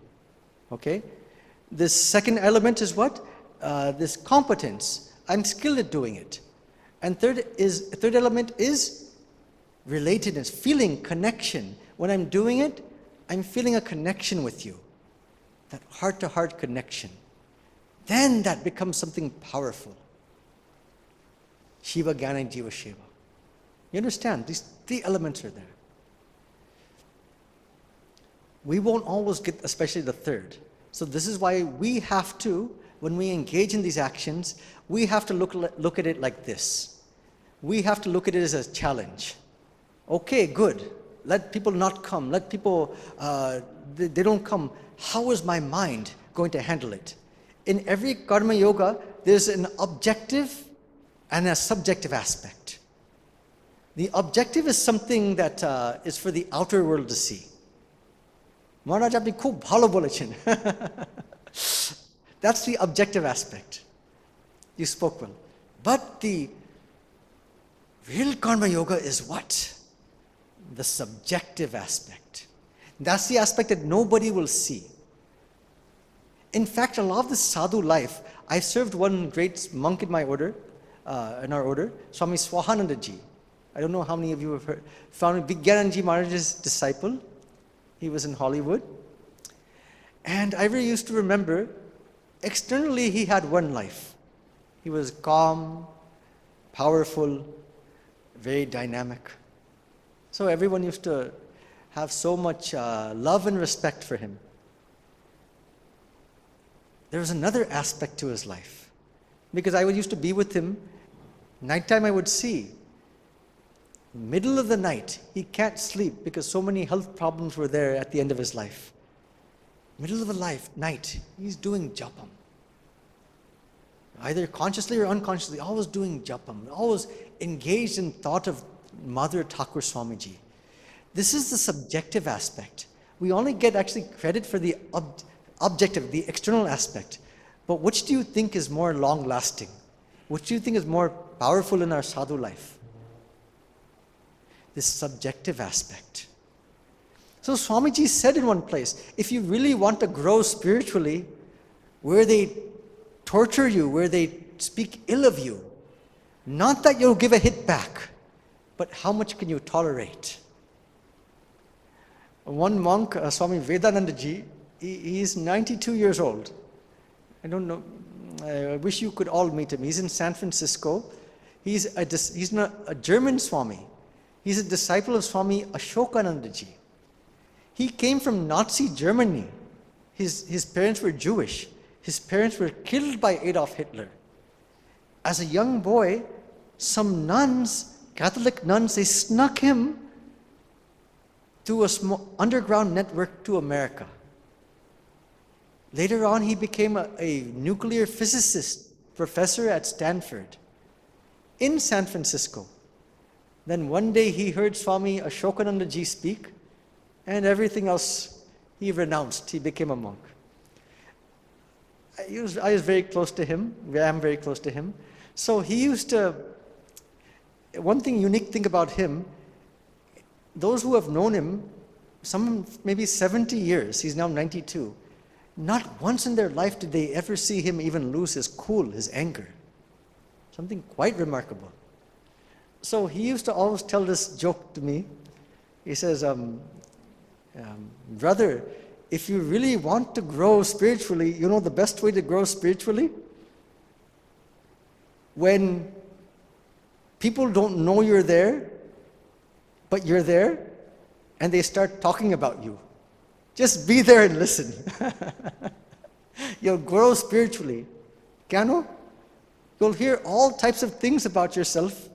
Okay? This second element is what? This competence. I'm skilled at doing it. And third element is relatedness, feeling, connection. When I'm doing it, I'm feeling a connection with you. That heart-to-heart connection. Then that becomes something powerful. Shiva Jnane Jiva Seva. You understand? These three elements are there. We won't always get, especially the third. So this is why we have to, when we engage in these actions, we have to look at it like this. We have to look at it as a challenge. Okay, good. Let people not come. Let people, they don't come. How is my mind going to handle it? In every karma yoga, there's an objective and a subjective aspect. The objective is something that is for the outer world to see. Maharaj, apni khub bhalo bolechen. That's the objective aspect. You spoke well. But the real karma yoga is what? The subjective aspect. That's the aspect that nobody will see. In fact, a lot of this sadhu life, I served one great monk in my order, in our order, Swami Swahananda Ji. I don't know how many of you have heard. Swami Vivekananda Maharaj's disciple. He was in Hollywood. And I really used to remember, externally he had one life. He was calm, powerful, very dynamic. So everyone used to have so much love and respect for him. There was another aspect to his life. Because I used to be with him, nighttime I would see, middle of the night, he can't sleep because so many health problems were there at the end of his life. Middle of the night, he's doing japam. Either consciously or unconsciously, always doing japam, always engaged in thought of Mother Thakur Swamiji. This is the subjective aspect. We only get actually credit for the objective, the external aspect. But which do you think is more long-lasting? Which do you think is more powerful in our sadhu life? This subjective aspect. So Swamiji said in one place, if you really want to grow spiritually, where they torture you, where they speak ill of you, not that you'll give a hit back, but how much can you tolerate? One monk, Swami Vivekananda ji, He's 92 years old. I don't know. I wish you could all meet him. He's in San Francisco. He's not a German Swami. He's a disciple of Swami Ashokananda ji. He came from Nazi Germany. His parents were Jewish. His parents were killed by Adolf Hitler. As a young boy, some nuns, Catholic nuns, they snuck him to a small underground network to America. Later on, he became a nuclear physicist professor at Stanford in San Francisco. Then one day he heard Swami Ashokananda ji speak, and everything else he renounced. He became a monk. I was very close to him. I am very close to him. So he used to, one unique thing about him, those who have known him, some maybe 70 years, he's now 92, not once in their life did they ever see him even lose his cool, his anger. Something quite remarkable. So he used to always tell this joke to me. He says, brother, if you really want to grow spiritually, you know the best way to grow spiritually? When people don't know you're there, but you're there, and they start talking about you. Just be there and listen. You'll grow spiritually. Kano? You'll hear all types of things about yourself,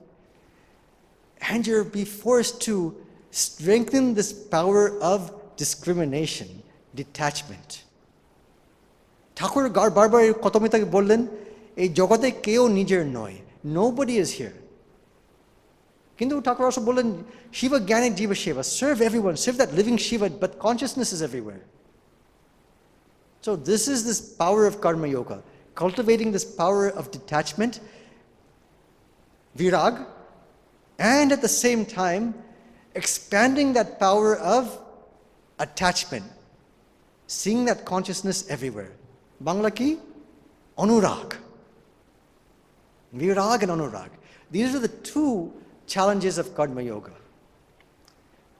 and you'll be forced to strengthen this power of discrimination, detachment. Thakur barbar kotomita bollen, ei jogote keo nijer noy. Nobody is here. Kintu Thakur also bollen, Shiva Jnane Jiva Seva. Serve everyone, serve that living Shiva, but consciousness is everywhere. So this is this power of karma yoga, cultivating this power of detachment, virag, and at the same time, expanding that power of attachment, seeing that consciousness everywhere. Bangla ki? Anurag. Virag and anurag. These are the two challenges of karma yoga.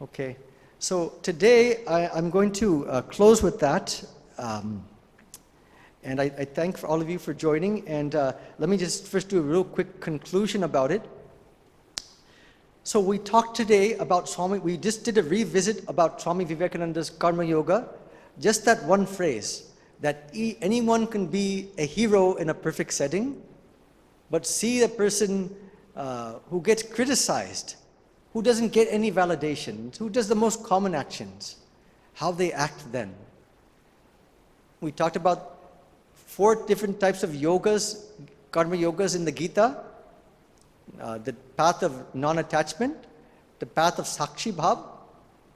Okay, so today I'm going to close with that. And I thank all of you for joining. And let me just first do a real quick conclusion about it. So we talked today about we just did a revisit about Swami Vivekananda's Karma Yoga. Just that one phrase, that anyone can be a hero in a perfect setting, but see a person who gets criticized, who doesn't get any validation, who does the most common actions, how they act then. We talked about 4 different types of yogas, karma yogas in the Gita. The path of non-attachment, the path of sakshi bhav,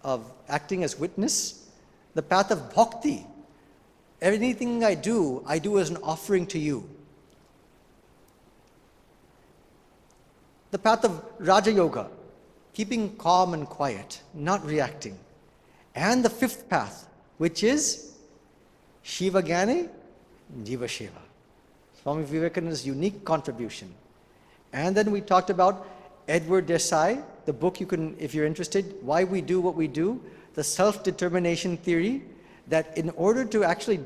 of acting as witness, the path of bhakti. Anything I do as an offering to you. The path of Raja Yoga, keeping calm and quiet, not reacting. And the 5th path, which is Shiva Jnane Jiva Seva. Swami Vivekananda's unique contribution. And then we talked about Edward Deci, the book you can, if you're interested, Why We Do What We Do, the self-determination theory, that in order to actually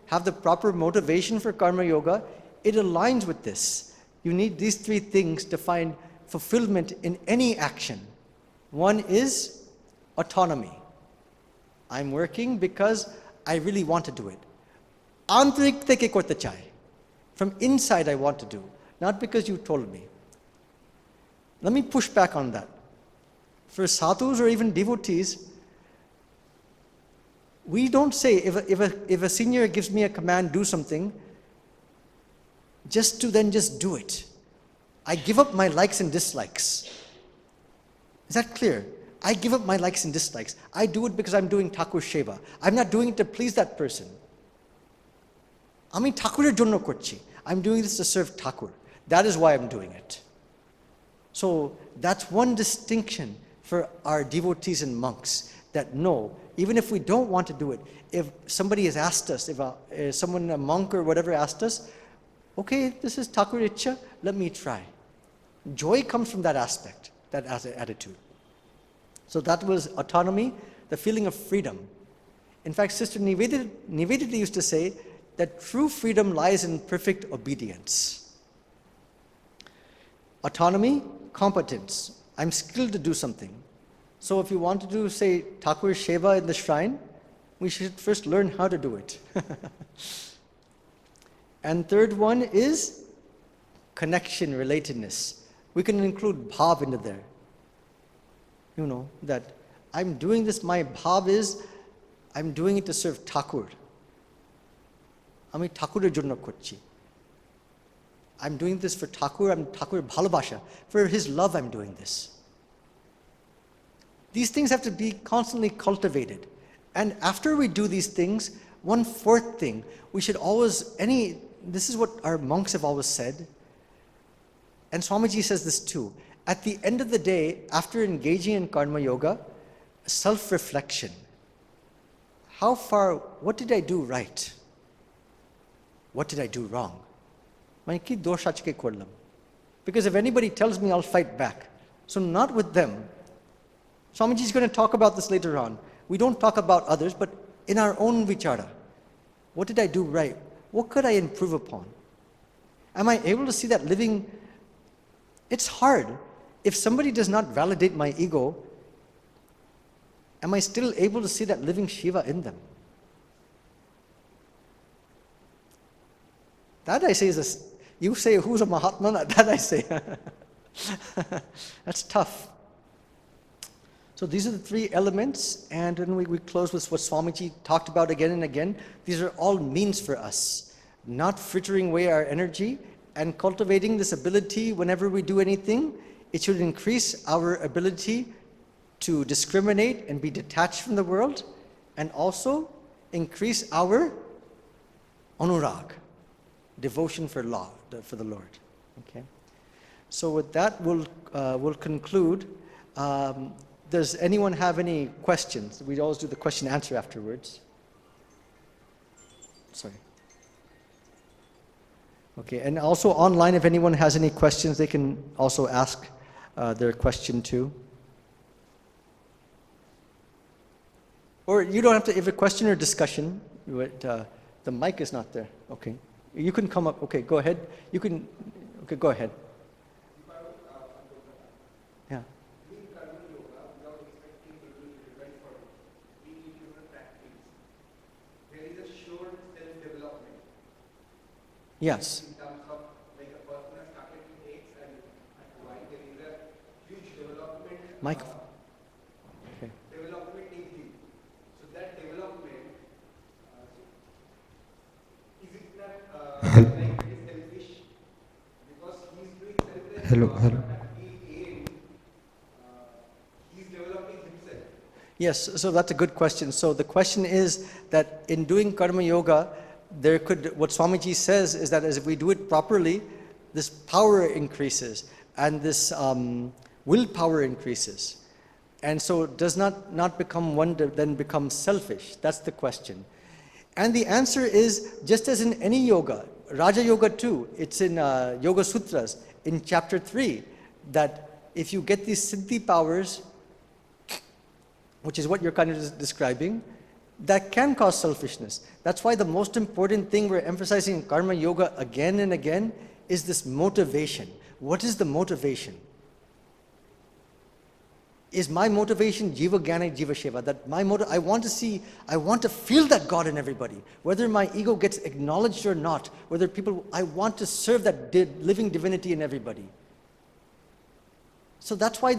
have the proper motivation for karma yoga, it aligns with this. You need these 3 things to find fulfillment in any action. One is autonomy. I'm working because I really want to do it. Antrik teke korte chai. From inside I want to do, not because you told me. Let me push back on that. For sadhus or even devotees, we don't say, if a senior gives me a command, do something, just do it. I give up my likes and dislikes. Is that clear? I give up my likes and dislikes. I do it because I'm doing Thakur Seva. I'm not doing it to please that person. Ami Thakurer jonno korchi. I'm doing this to serve Thakur. That is why I'm doing it. So that's one distinction for our devotees and monks, that no, even if we don't want to do it, if somebody has asked us, if someone, a monk or whatever asked us, okay, this is Thakur Ichcha, let me try. Joy comes from that aspect, that attitude. So that was autonomy, the feeling of freedom. In fact, Sister Nivedita used to say that true freedom lies in perfect obedience. Autonomy, competence. I'm skilled to do something. So if you want to do, say, Thakur Seva in the shrine, we should first learn how to do it. And third one is connection, relatedness. We can include bhav into there. You know, that I'm doing this, my bhav is, I'm doing it to serve Thakur. Ami Thakurer jonno korchi. I'm doing this for Thakur, I'm Thakur bhalobasha. For his love I'm doing this. These things have to be constantly cultivated. And after we do these things, one fourth thing, we should always, this is what our monks have always said, and Swamiji says this too. At the end of the day, after engaging in karma yoga, self-reflection. What did I do right? What did I do wrong? Because if anybody tells me, I'll fight back. So not with them. Swamiji is going to talk about this later on. We don't talk about others, but in our own vichara. What did I do right? What could I improve upon? Am I able to see that living? It's hard. If somebody does not validate my ego, am I still able to see that living Shiva in them? That I say you say who's a Mahatma? That I say. That's tough. So these are the three elements, and then we close with what Swamiji talked about again and again. These are all means for us, not frittering away our energy and cultivating this ability whenever we do anything. It should increase our ability to discriminate and be detached from the world, and also increase our anurag, devotion for the Lord. Okay. So with that, we'll conclude. Does anyone have any questions? We always do the question answer afterwards. Sorry. Okay, and also online, if anyone has any questions, they can also ask their question too. Or you don't have to have a question or discussion. The mic is not there. Okay. You can come up. Okay, go ahead. Okay, go ahead. Yeah. Yes. In terms of like a person has started with eggs and why there is a huge development. Mike. Okay. Development in him. So that development is it not like very selfish because he's doing selfless. Hello. He's developing himself. Yes, so that's a good question. So the question is that in doing karma yoga, what Swamiji says is that as if we do it properly, this power increases and this willpower increases. And so it does not become one to then become selfish. That's the question. And the answer is just as in any yoga, Raja Yoga too, it's in Yoga Sutras in chapter 3, that if you get these siddhi powers, which is what you're kind of describing, that can cause selfishness. That's why the most important thing we're emphasizing in karma yoga again and again is this motivation. What is the motivation? Is my motivation Shiva Jnane Jiva Seva? That I want to feel that God in everybody. Whether my ego gets acknowledged or not, I want to serve that living divinity in everybody. So that's why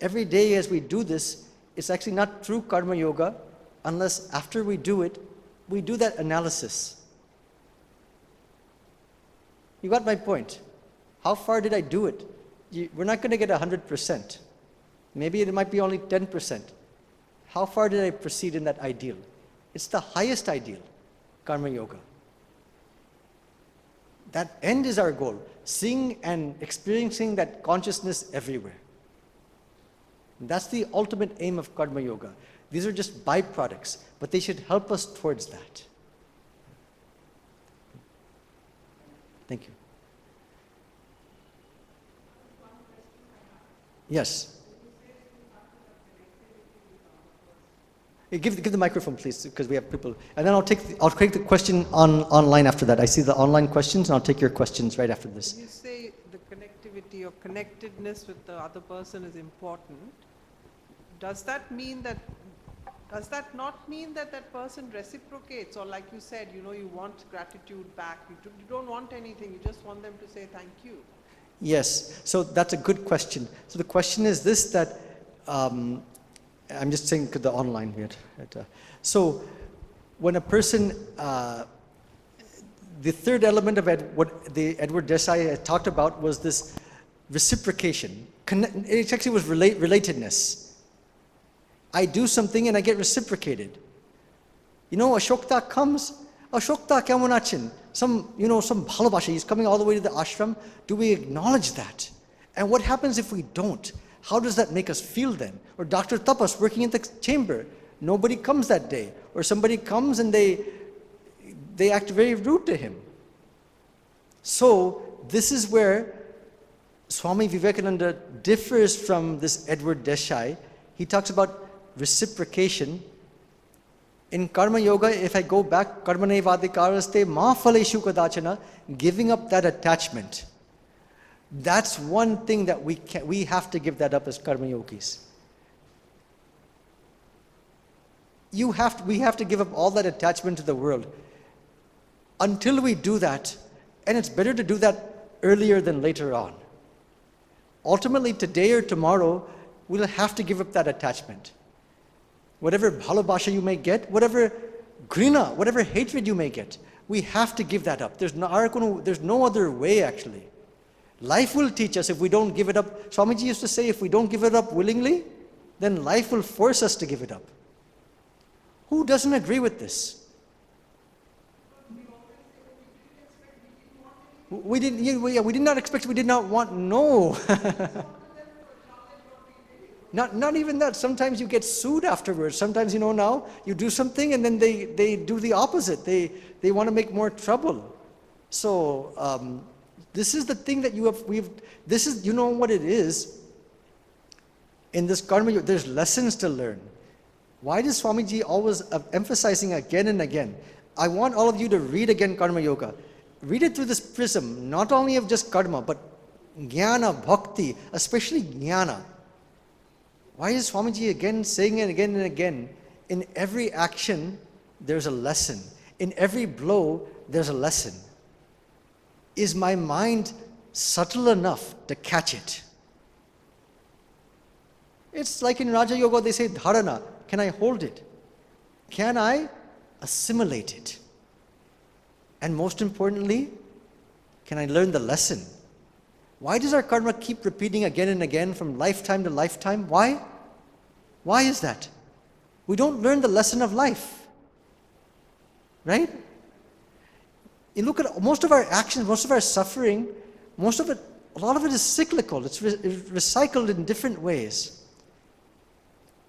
every day as we do this, it's actually not true karma yoga, unless after we do it, we do that analysis. You got my point. How far did I do it? We're not going to get 100%. Maybe it might be only 10%. How far did I proceed in that ideal? It's the highest ideal, karma yoga. That end is our goal, seeing and experiencing that consciousness everywhere. That's the ultimate aim of karma yoga. These are just byproducts, but they should help us towards that. Thank you. Yes. Give the microphone, please, because we have people. And then I'll take the question online after that. I see the online questions, and I'll take your questions right after this. You say the connectivity or connectedness with the other person is important. Does that not mean that that person reciprocates, or like you said, you want gratitude back? You don't want anything. You just want them to say thank you. Yes. So that's a good question. So the question is this: that I'm just saying the online here. So when a person, the third element of what the Edward Deci talked about was this reciprocation. It actually was relatedness. I do something and I get reciprocated. Ashokta comes, Ashokta kemon achen? Some bhalabasha, he's coming all the way to the ashram. Do we acknowledge that? And what happens if we don't? How does that make us feel then? Or Dr. Tapas working in the chamber, nobody comes that day. Or somebody comes and they act very rude to him. So this is where Swami Vivekananda differs from this Edward Deci. He talks about reciprocation. In Karma Yoga, if I go back, karmanevadikaraste ma phaleshu kadachana, giving up that attachment. That's one thing that we have to give that up as karma yogis. We have to give up all that attachment to the world. Until we do that, and it's better to do that earlier than later on. Ultimately, today or tomorrow, we'll have to give up that attachment. Whatever bhalabasha you may get, whatever grina, whatever hatred you may get, we have to give that up. There's no other way, actually. Life will teach us if we don't give it up. Swamiji used to say, if we don't give it up willingly, then life will force us to give it up. Who doesn't agree with this? We did not expect, we did not want, no. Not even that. Sometimes you get sued afterwards. Sometimes, now you do something and then they do the opposite. They want to make more trouble. So, this is the thing that this is, what it is. In this karma yoga, there's lessons to learn. Why does Swamiji always emphasizing again and again? I want all of you to read again Karma Yoga. Read it through this prism, not only of just karma, but jnana, bhakti, especially jnana. Why is Swamiji again saying it again and again? In every action, there's a lesson. In every blow, there's a lesson. Is my mind subtle enough to catch it? It's like in Raja Yoga, they say dharana. Can I hold it? Can I assimilate it? And most importantly, can I learn the lesson? Why does our karma keep repeating again and again from lifetime to lifetime? Why? Why is that? We don't learn the lesson of life. Right? You look at most of our actions, most of our suffering, a lot of it is cyclical. It's recycled in different ways.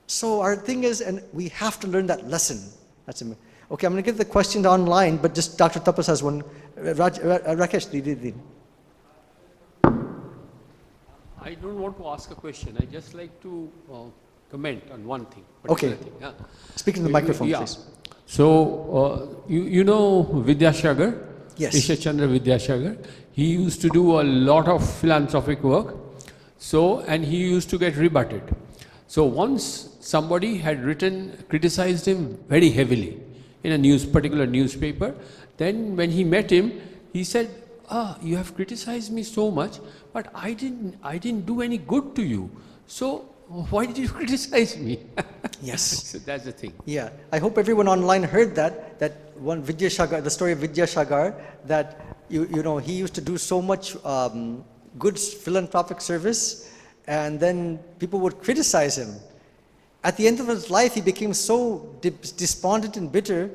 So our thing is, and we have to learn that lesson. Okay, I'm going to get the questions online, but just Dr. Tapas has one. Rakesh, Didi. I don't want to ask a question. I just like to comment on one thing. Okay. Thing. Yeah. Speak in the microphone, please. So, you know Vidyasagar? Yes. Isha Chandra Vidyasagar. He used to do a lot of philanthropic work. So, and he used to get rebutted. So once somebody had criticized him very heavily in a particular newspaper. Then when he met him, he said, you have criticized me so much, but I didn't do any good to you. So why did you criticize me? Yes. So that's the thing. Yeah. I hope everyone online heard that one Vidyasagar, the story of Vidyasagar, that he used to do so much good philanthropic service, and then people would criticize him. At the end of his life, he became so despondent and bitter.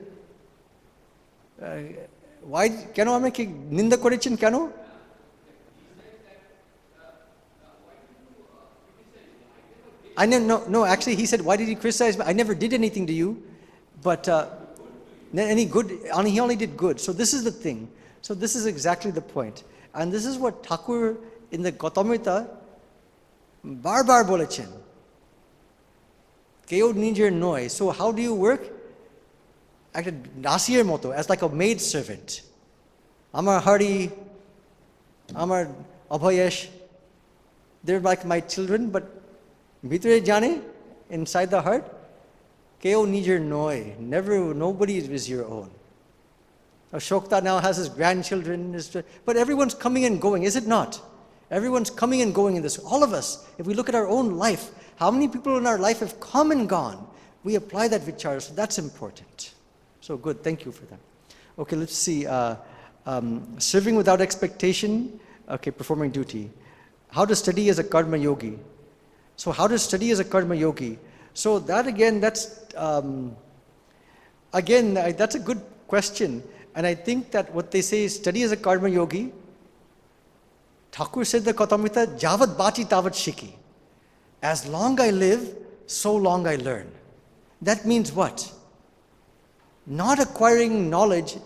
Why? Keno ame ki ninda korechen keno? No, actually he said, why did he criticize me? I never did anything to you, but any good, he only did good. So this is the thing. So this is exactly the point. And this is what Thakur in the Gautamrita bar bolechen. Keo nijir noi. So how do you work? Actually, Nasir moto, as like a maid servant. Amar Hari, Amar Abhayesh, they're like my children, but Bhitre Jane, inside the heart, Keo nijir noi. Never, nobody is your own. Shokta now has his grandchildren, but everyone's coming and going, is it not? Everyone's coming and going in this. All of us, if we look at our own life, how many people in our life have come and gone? We apply that vichara, so that's important. So good, thank you for that. Okay, let's see. Serving without expectation, okay, performing duty. How to study as a karma yogi. So how to study as a karma yogi? So that again, that's a good question. And I think that what they say is study as a karma yogi. Thakur said the Katamrita, Javad Bachi Tavat Shiki. As long I live, so long I learn. That means what? Not acquiring knowledge,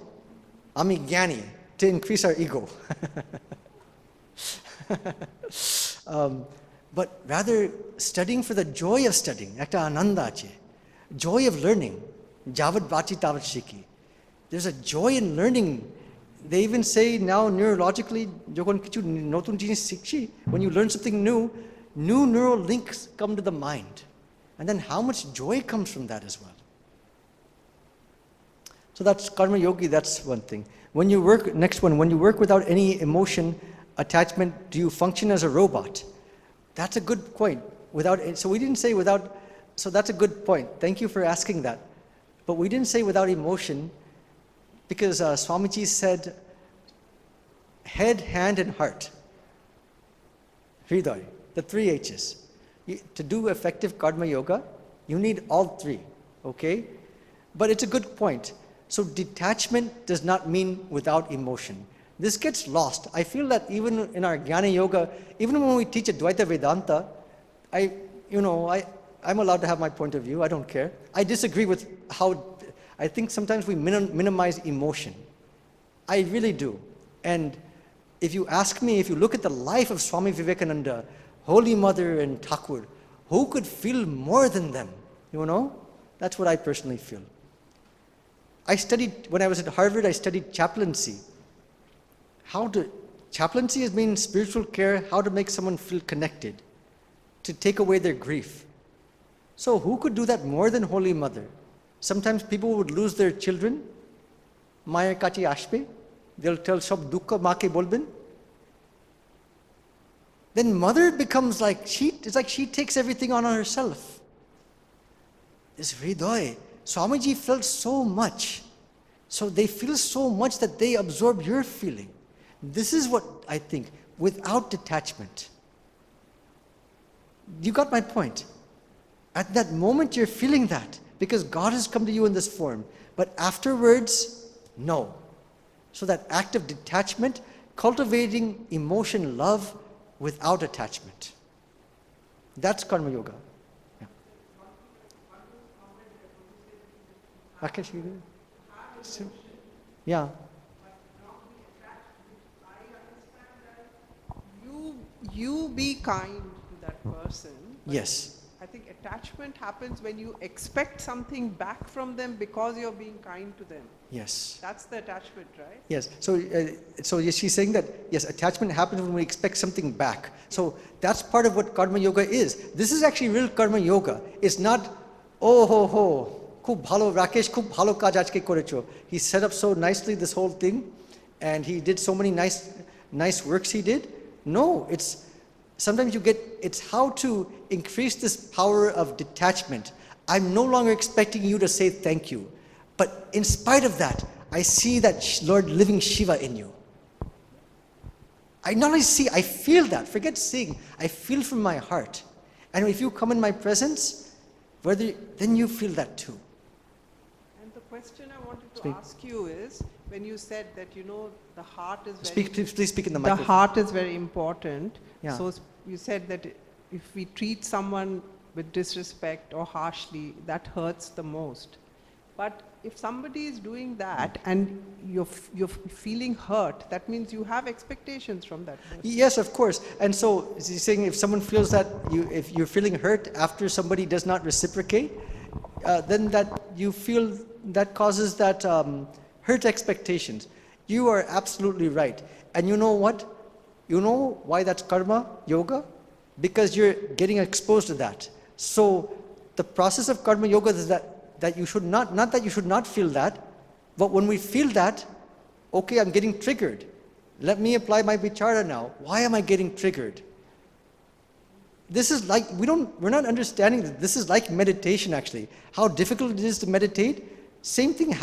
ami gyani, to increase our ego. But rather studying for the joy of studying, ekta ananda ache, joy of learning, Javad Bachi Tavat Shiki. There's a joy in learning. They even say now neurologically, when you learn something new neural links come to the mind. And then how much joy comes from that as well. So that's karma yogi, that's one thing. When you work, next one, when you work without any emotion, attachment, do you function as a robot? That's a good point. So we didn't say without, so that's a good point. Thank you for asking that. But we didn't say without emotion, because Swamiji said head, hand, and heart. Hriday, the 3 H's. To do effective karma yoga, you need all 3, okay? But it's a good point. So detachment does not mean without emotion. This gets lost. I feel that even in our Jnana Yoga, even when we teach Advaita Vedanta, I'm allowed to have my point of view, I don't care. I disagree with how, I think sometimes we minimize emotion. I really do. And if you ask me, if you look at the life of Swami Vivekananda, Holy Mother and Thakur, who could feel more than them? That's what I personally feel. I studied, when I was at Harvard, I studied chaplaincy. Chaplaincy has been spiritual care, how to make someone feel connected, to take away their grief. So who could do that more than Holy Mother? Sometimes people would lose their children. Maya kachi ashpe. They'll tell Shab Dukkha Ma ke bolben. Then mother becomes like, it's like she takes everything on herself. This Hriday, Swamiji felt so much. So they feel so much that they absorb your feeling. This is what I think, without detachment. You got my point. At that moment you're feeling that, because God has come to you in this form. But afterwards, no. So that act of detachment, cultivating emotion, love, without attachment. That's karma yoga. Yeah. Rakesh, you do? Yeah. You be kind to that person. Yes. I think attachment happens when you expect something back from them because you're being kind to them. Yes. That's the attachment, right? Yes. So she's saying that, yes, attachment happens when we expect something back. So that's part of what karma yoga is. This is actually real karma yoga. It's not, oh ho ho, khub bhalo Rakesh, khub bhalo kaj ajke korecho. He set up so nicely this whole thing, and he did so many nice works he did. No, sometimes it's how to increase this power of detachment. I'm no longer expecting you to say thank you. But in spite of that, I see that Lord living Shiva in you. I not only see, I feel that. Forget seeing. I feel from my heart. And if you come in my presence, then you feel that too. And the question I wanted to ask you is, when you said that, the heart is Please speak in the microphone. The heart is very important. Yeah. So you said that if we treat someone with disrespect or harshly, that hurts the most. But if somebody is doing that and you're feeling hurt, that means you have expectations from that person. Yes, of course. And so he's saying if someone feels that if you're feeling hurt after somebody does not reciprocate, then that you feel that causes that hurt expectations. You are absolutely right. And you know what? You know why that's karma yoga? Because you're getting exposed to that. So the process of karma yoga is that you should not that you should not feel that, but when we feel that, okay, I'm getting triggered. Let me apply my vichara now. Why am I getting triggered? This is like, we're not understanding that this is like meditation actually. How difficult it is to meditate. Same thing,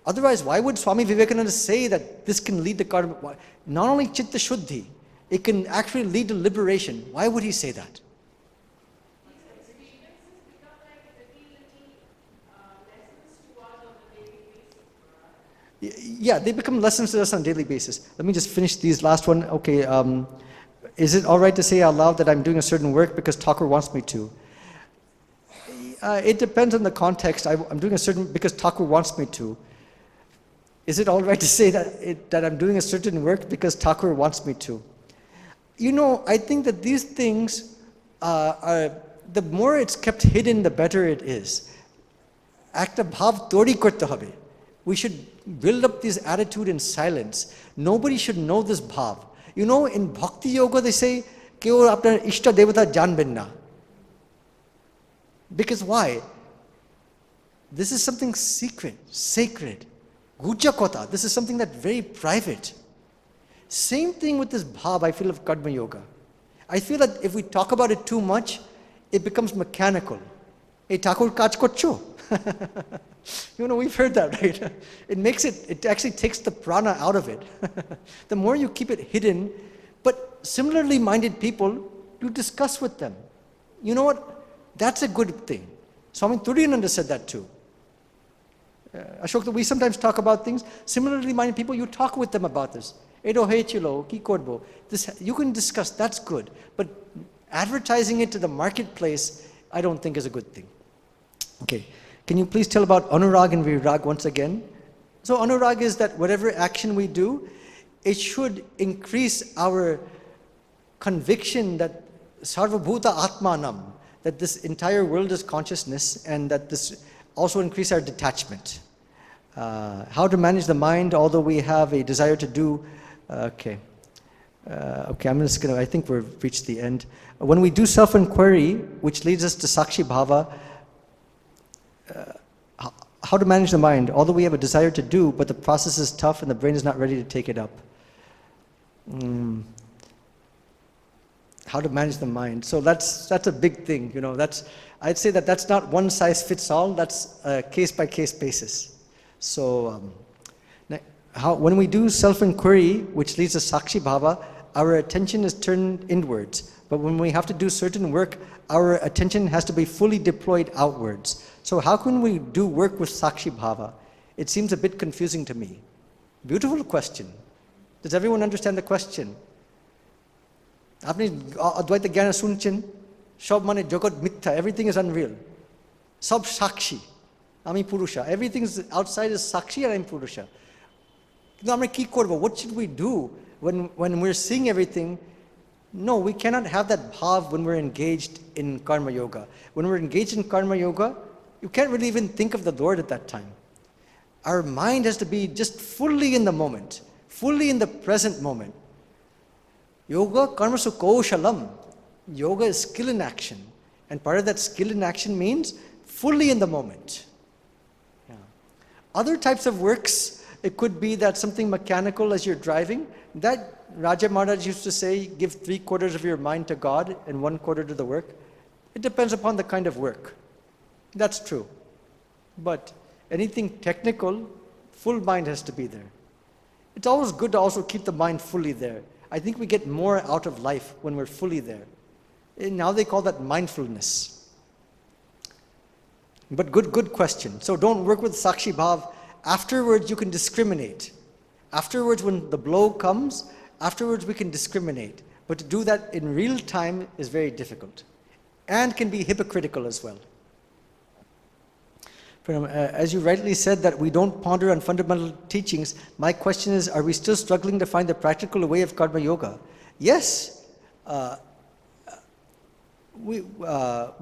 otherwise why would Swami Vivekananda say that this can lead to karma? Not only chitta shuddhi, it can actually lead to liberation. Why would he say that? Yeah, they become lessons to us on a daily basis. Let me just finish these last one. Okay, is it all right to say out loud that I'm doing a certain work because Thakur wants me to? It depends on the context. I'm doing a certain because Thakur wants me to. Is it all right to say that I'm doing a certain work because Thakur wants me to? You know, I think that these things the more it's kept hidden, the better it is. Ekta bhav tori korte hobe. We should build up this attitude in silence. Nobody should know this bhav. You know, in bhakti yoga they say, keo apna ishta devata janben na. Because why? This is something secret, sacred. Guja kota. This is something that's very private. Same thing with this bhav I feel of karma yoga. I feel that if we talk about it too much, it becomes mechanical. Hey, Thakur kaj korcho. You know, we've heard that, right? It actually takes the prana out of it. The more you keep it hidden, but similarly minded people, you discuss with them. You know what? That's a good thing. Swami Chidekananda said that too. Ashok, we sometimes talk about things. Similarly minded people, you talk with them about this. Edo he chilo, ki korbo. You can discuss, that's good. But advertising it to the marketplace, I don't think is a good thing. Okay. Can you please tell about anurag and virag once again? So anurag is that whatever action we do, it should increase our conviction that sarvabhuta atmanam, that this entire world is consciousness, and that this also increase our detachment. How to manage the mind, although we have a desire to do. Okay, I'm just gonna. I think we've reached the end. When we do self-inquiry, which leads us to sakshi bhava. How to manage the mind, although we have a desire to do, but the process is tough and the brain is not ready to take it up. How to manage the mind. So that's a big thing, you know. I'd say that's not one size fits all. That's a case by case basis. So when we do self-inquiry, which leads to sakshi bhava, our attention is turned inwards. But when we have to do certain work, our attention has to be fully deployed outwards. So how can we do work with sakshi bhava? It seems a bit confusing to me. Beautiful question. Does everyone understand the question? Apni Advaita Jnana sunchen, sob mane jagat mithya, everything is unreal. Sab sakshi, ami purusha. Everything outside is sakshi and I'm purusha. What should we do when we're seeing everything? No, we cannot have that bhav when we're engaged in karma yoga. When we're engaged in karma yoga, you can't really even think of the Lord at that time. Our mind has to be just fully in the moment, fully in the present moment. Yoga karmasu kaushalam. Yoga is skill in action. And part of that skill in action means fully in the moment. Yeah. Other types of works, it could be that something mechanical as you're driving. That Raja Maharaj used to say, give 3/4 of your mind to God and 1/4 to the work. It depends upon the kind of work. That's true. But anything technical, full mind has to be there. It's always good to also keep the mind fully there. I think we get more out of life when we're fully there. And now they call that mindfulness. But good question. So don't work with sakshi bhav. Afterwards you can discriminate. Afterwards when the blow comes, afterwards we can discriminate. But to do that in real time is very difficult. And can be hypocritical as well. As you rightly said that we don't ponder on fundamental teachings, my question is, are we still struggling to find the practical way of Karma Yoga? Yes. We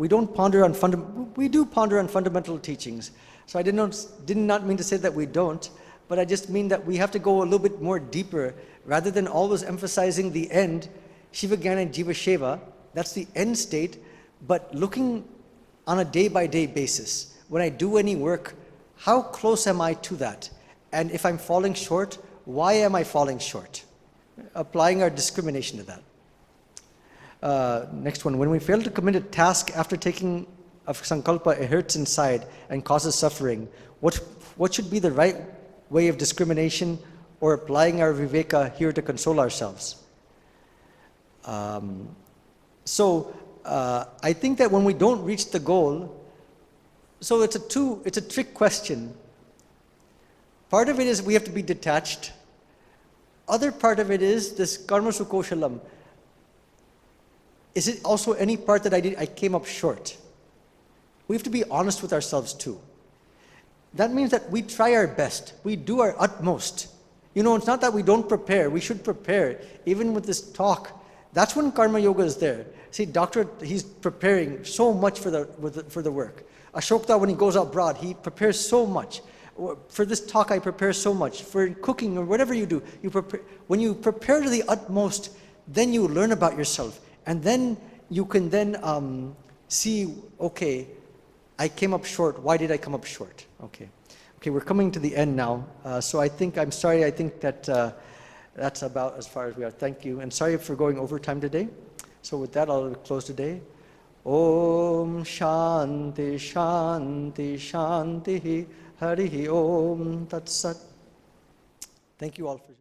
don't ponder on we do ponder on fundamental teachings. So I did not mean to say that we don't, but I just mean that we have to go a little bit more deeper, rather than always emphasizing the end, Shiva Jnane Jiva Seva, that's the end state, but looking on a day-by-day basis. When I do any work, how close am I to that? And if I'm falling short, why am I falling short? Applying our discrimination to that. Next one, when we fail to commit a task after taking of sankalpa, it hurts inside and causes suffering. What should be the right way of discrimination or applying our viveka here to console ourselves? I think that when we don't reach the goal, so it's a trick question. Part of it is we have to be detached. Other part of it is this karma sukoshalam. Is it also any part that I came up short? We have to be honest with ourselves too. That means that we try our best. We do our utmost. It's not that we don't prepare. We should prepare. Even with this talk, that's when karma yoga is there. See, doctor, he's preparing so much for the work. Ashokta, when he goes abroad, he prepares so much. For this talk, I prepare so much. For cooking or whatever you do, you prepare. When you prepare to the utmost, then you learn about yourself. And then you can then see, okay, I came up short. Why did I come up short? Okay, we're coming to the end now. So I think that that's about as far as we are. Thank you. And sorry for going over time today. So with that, I'll close today. Om Shanti Shanti Shanti Harihi Om Tat Sat. Thank you all for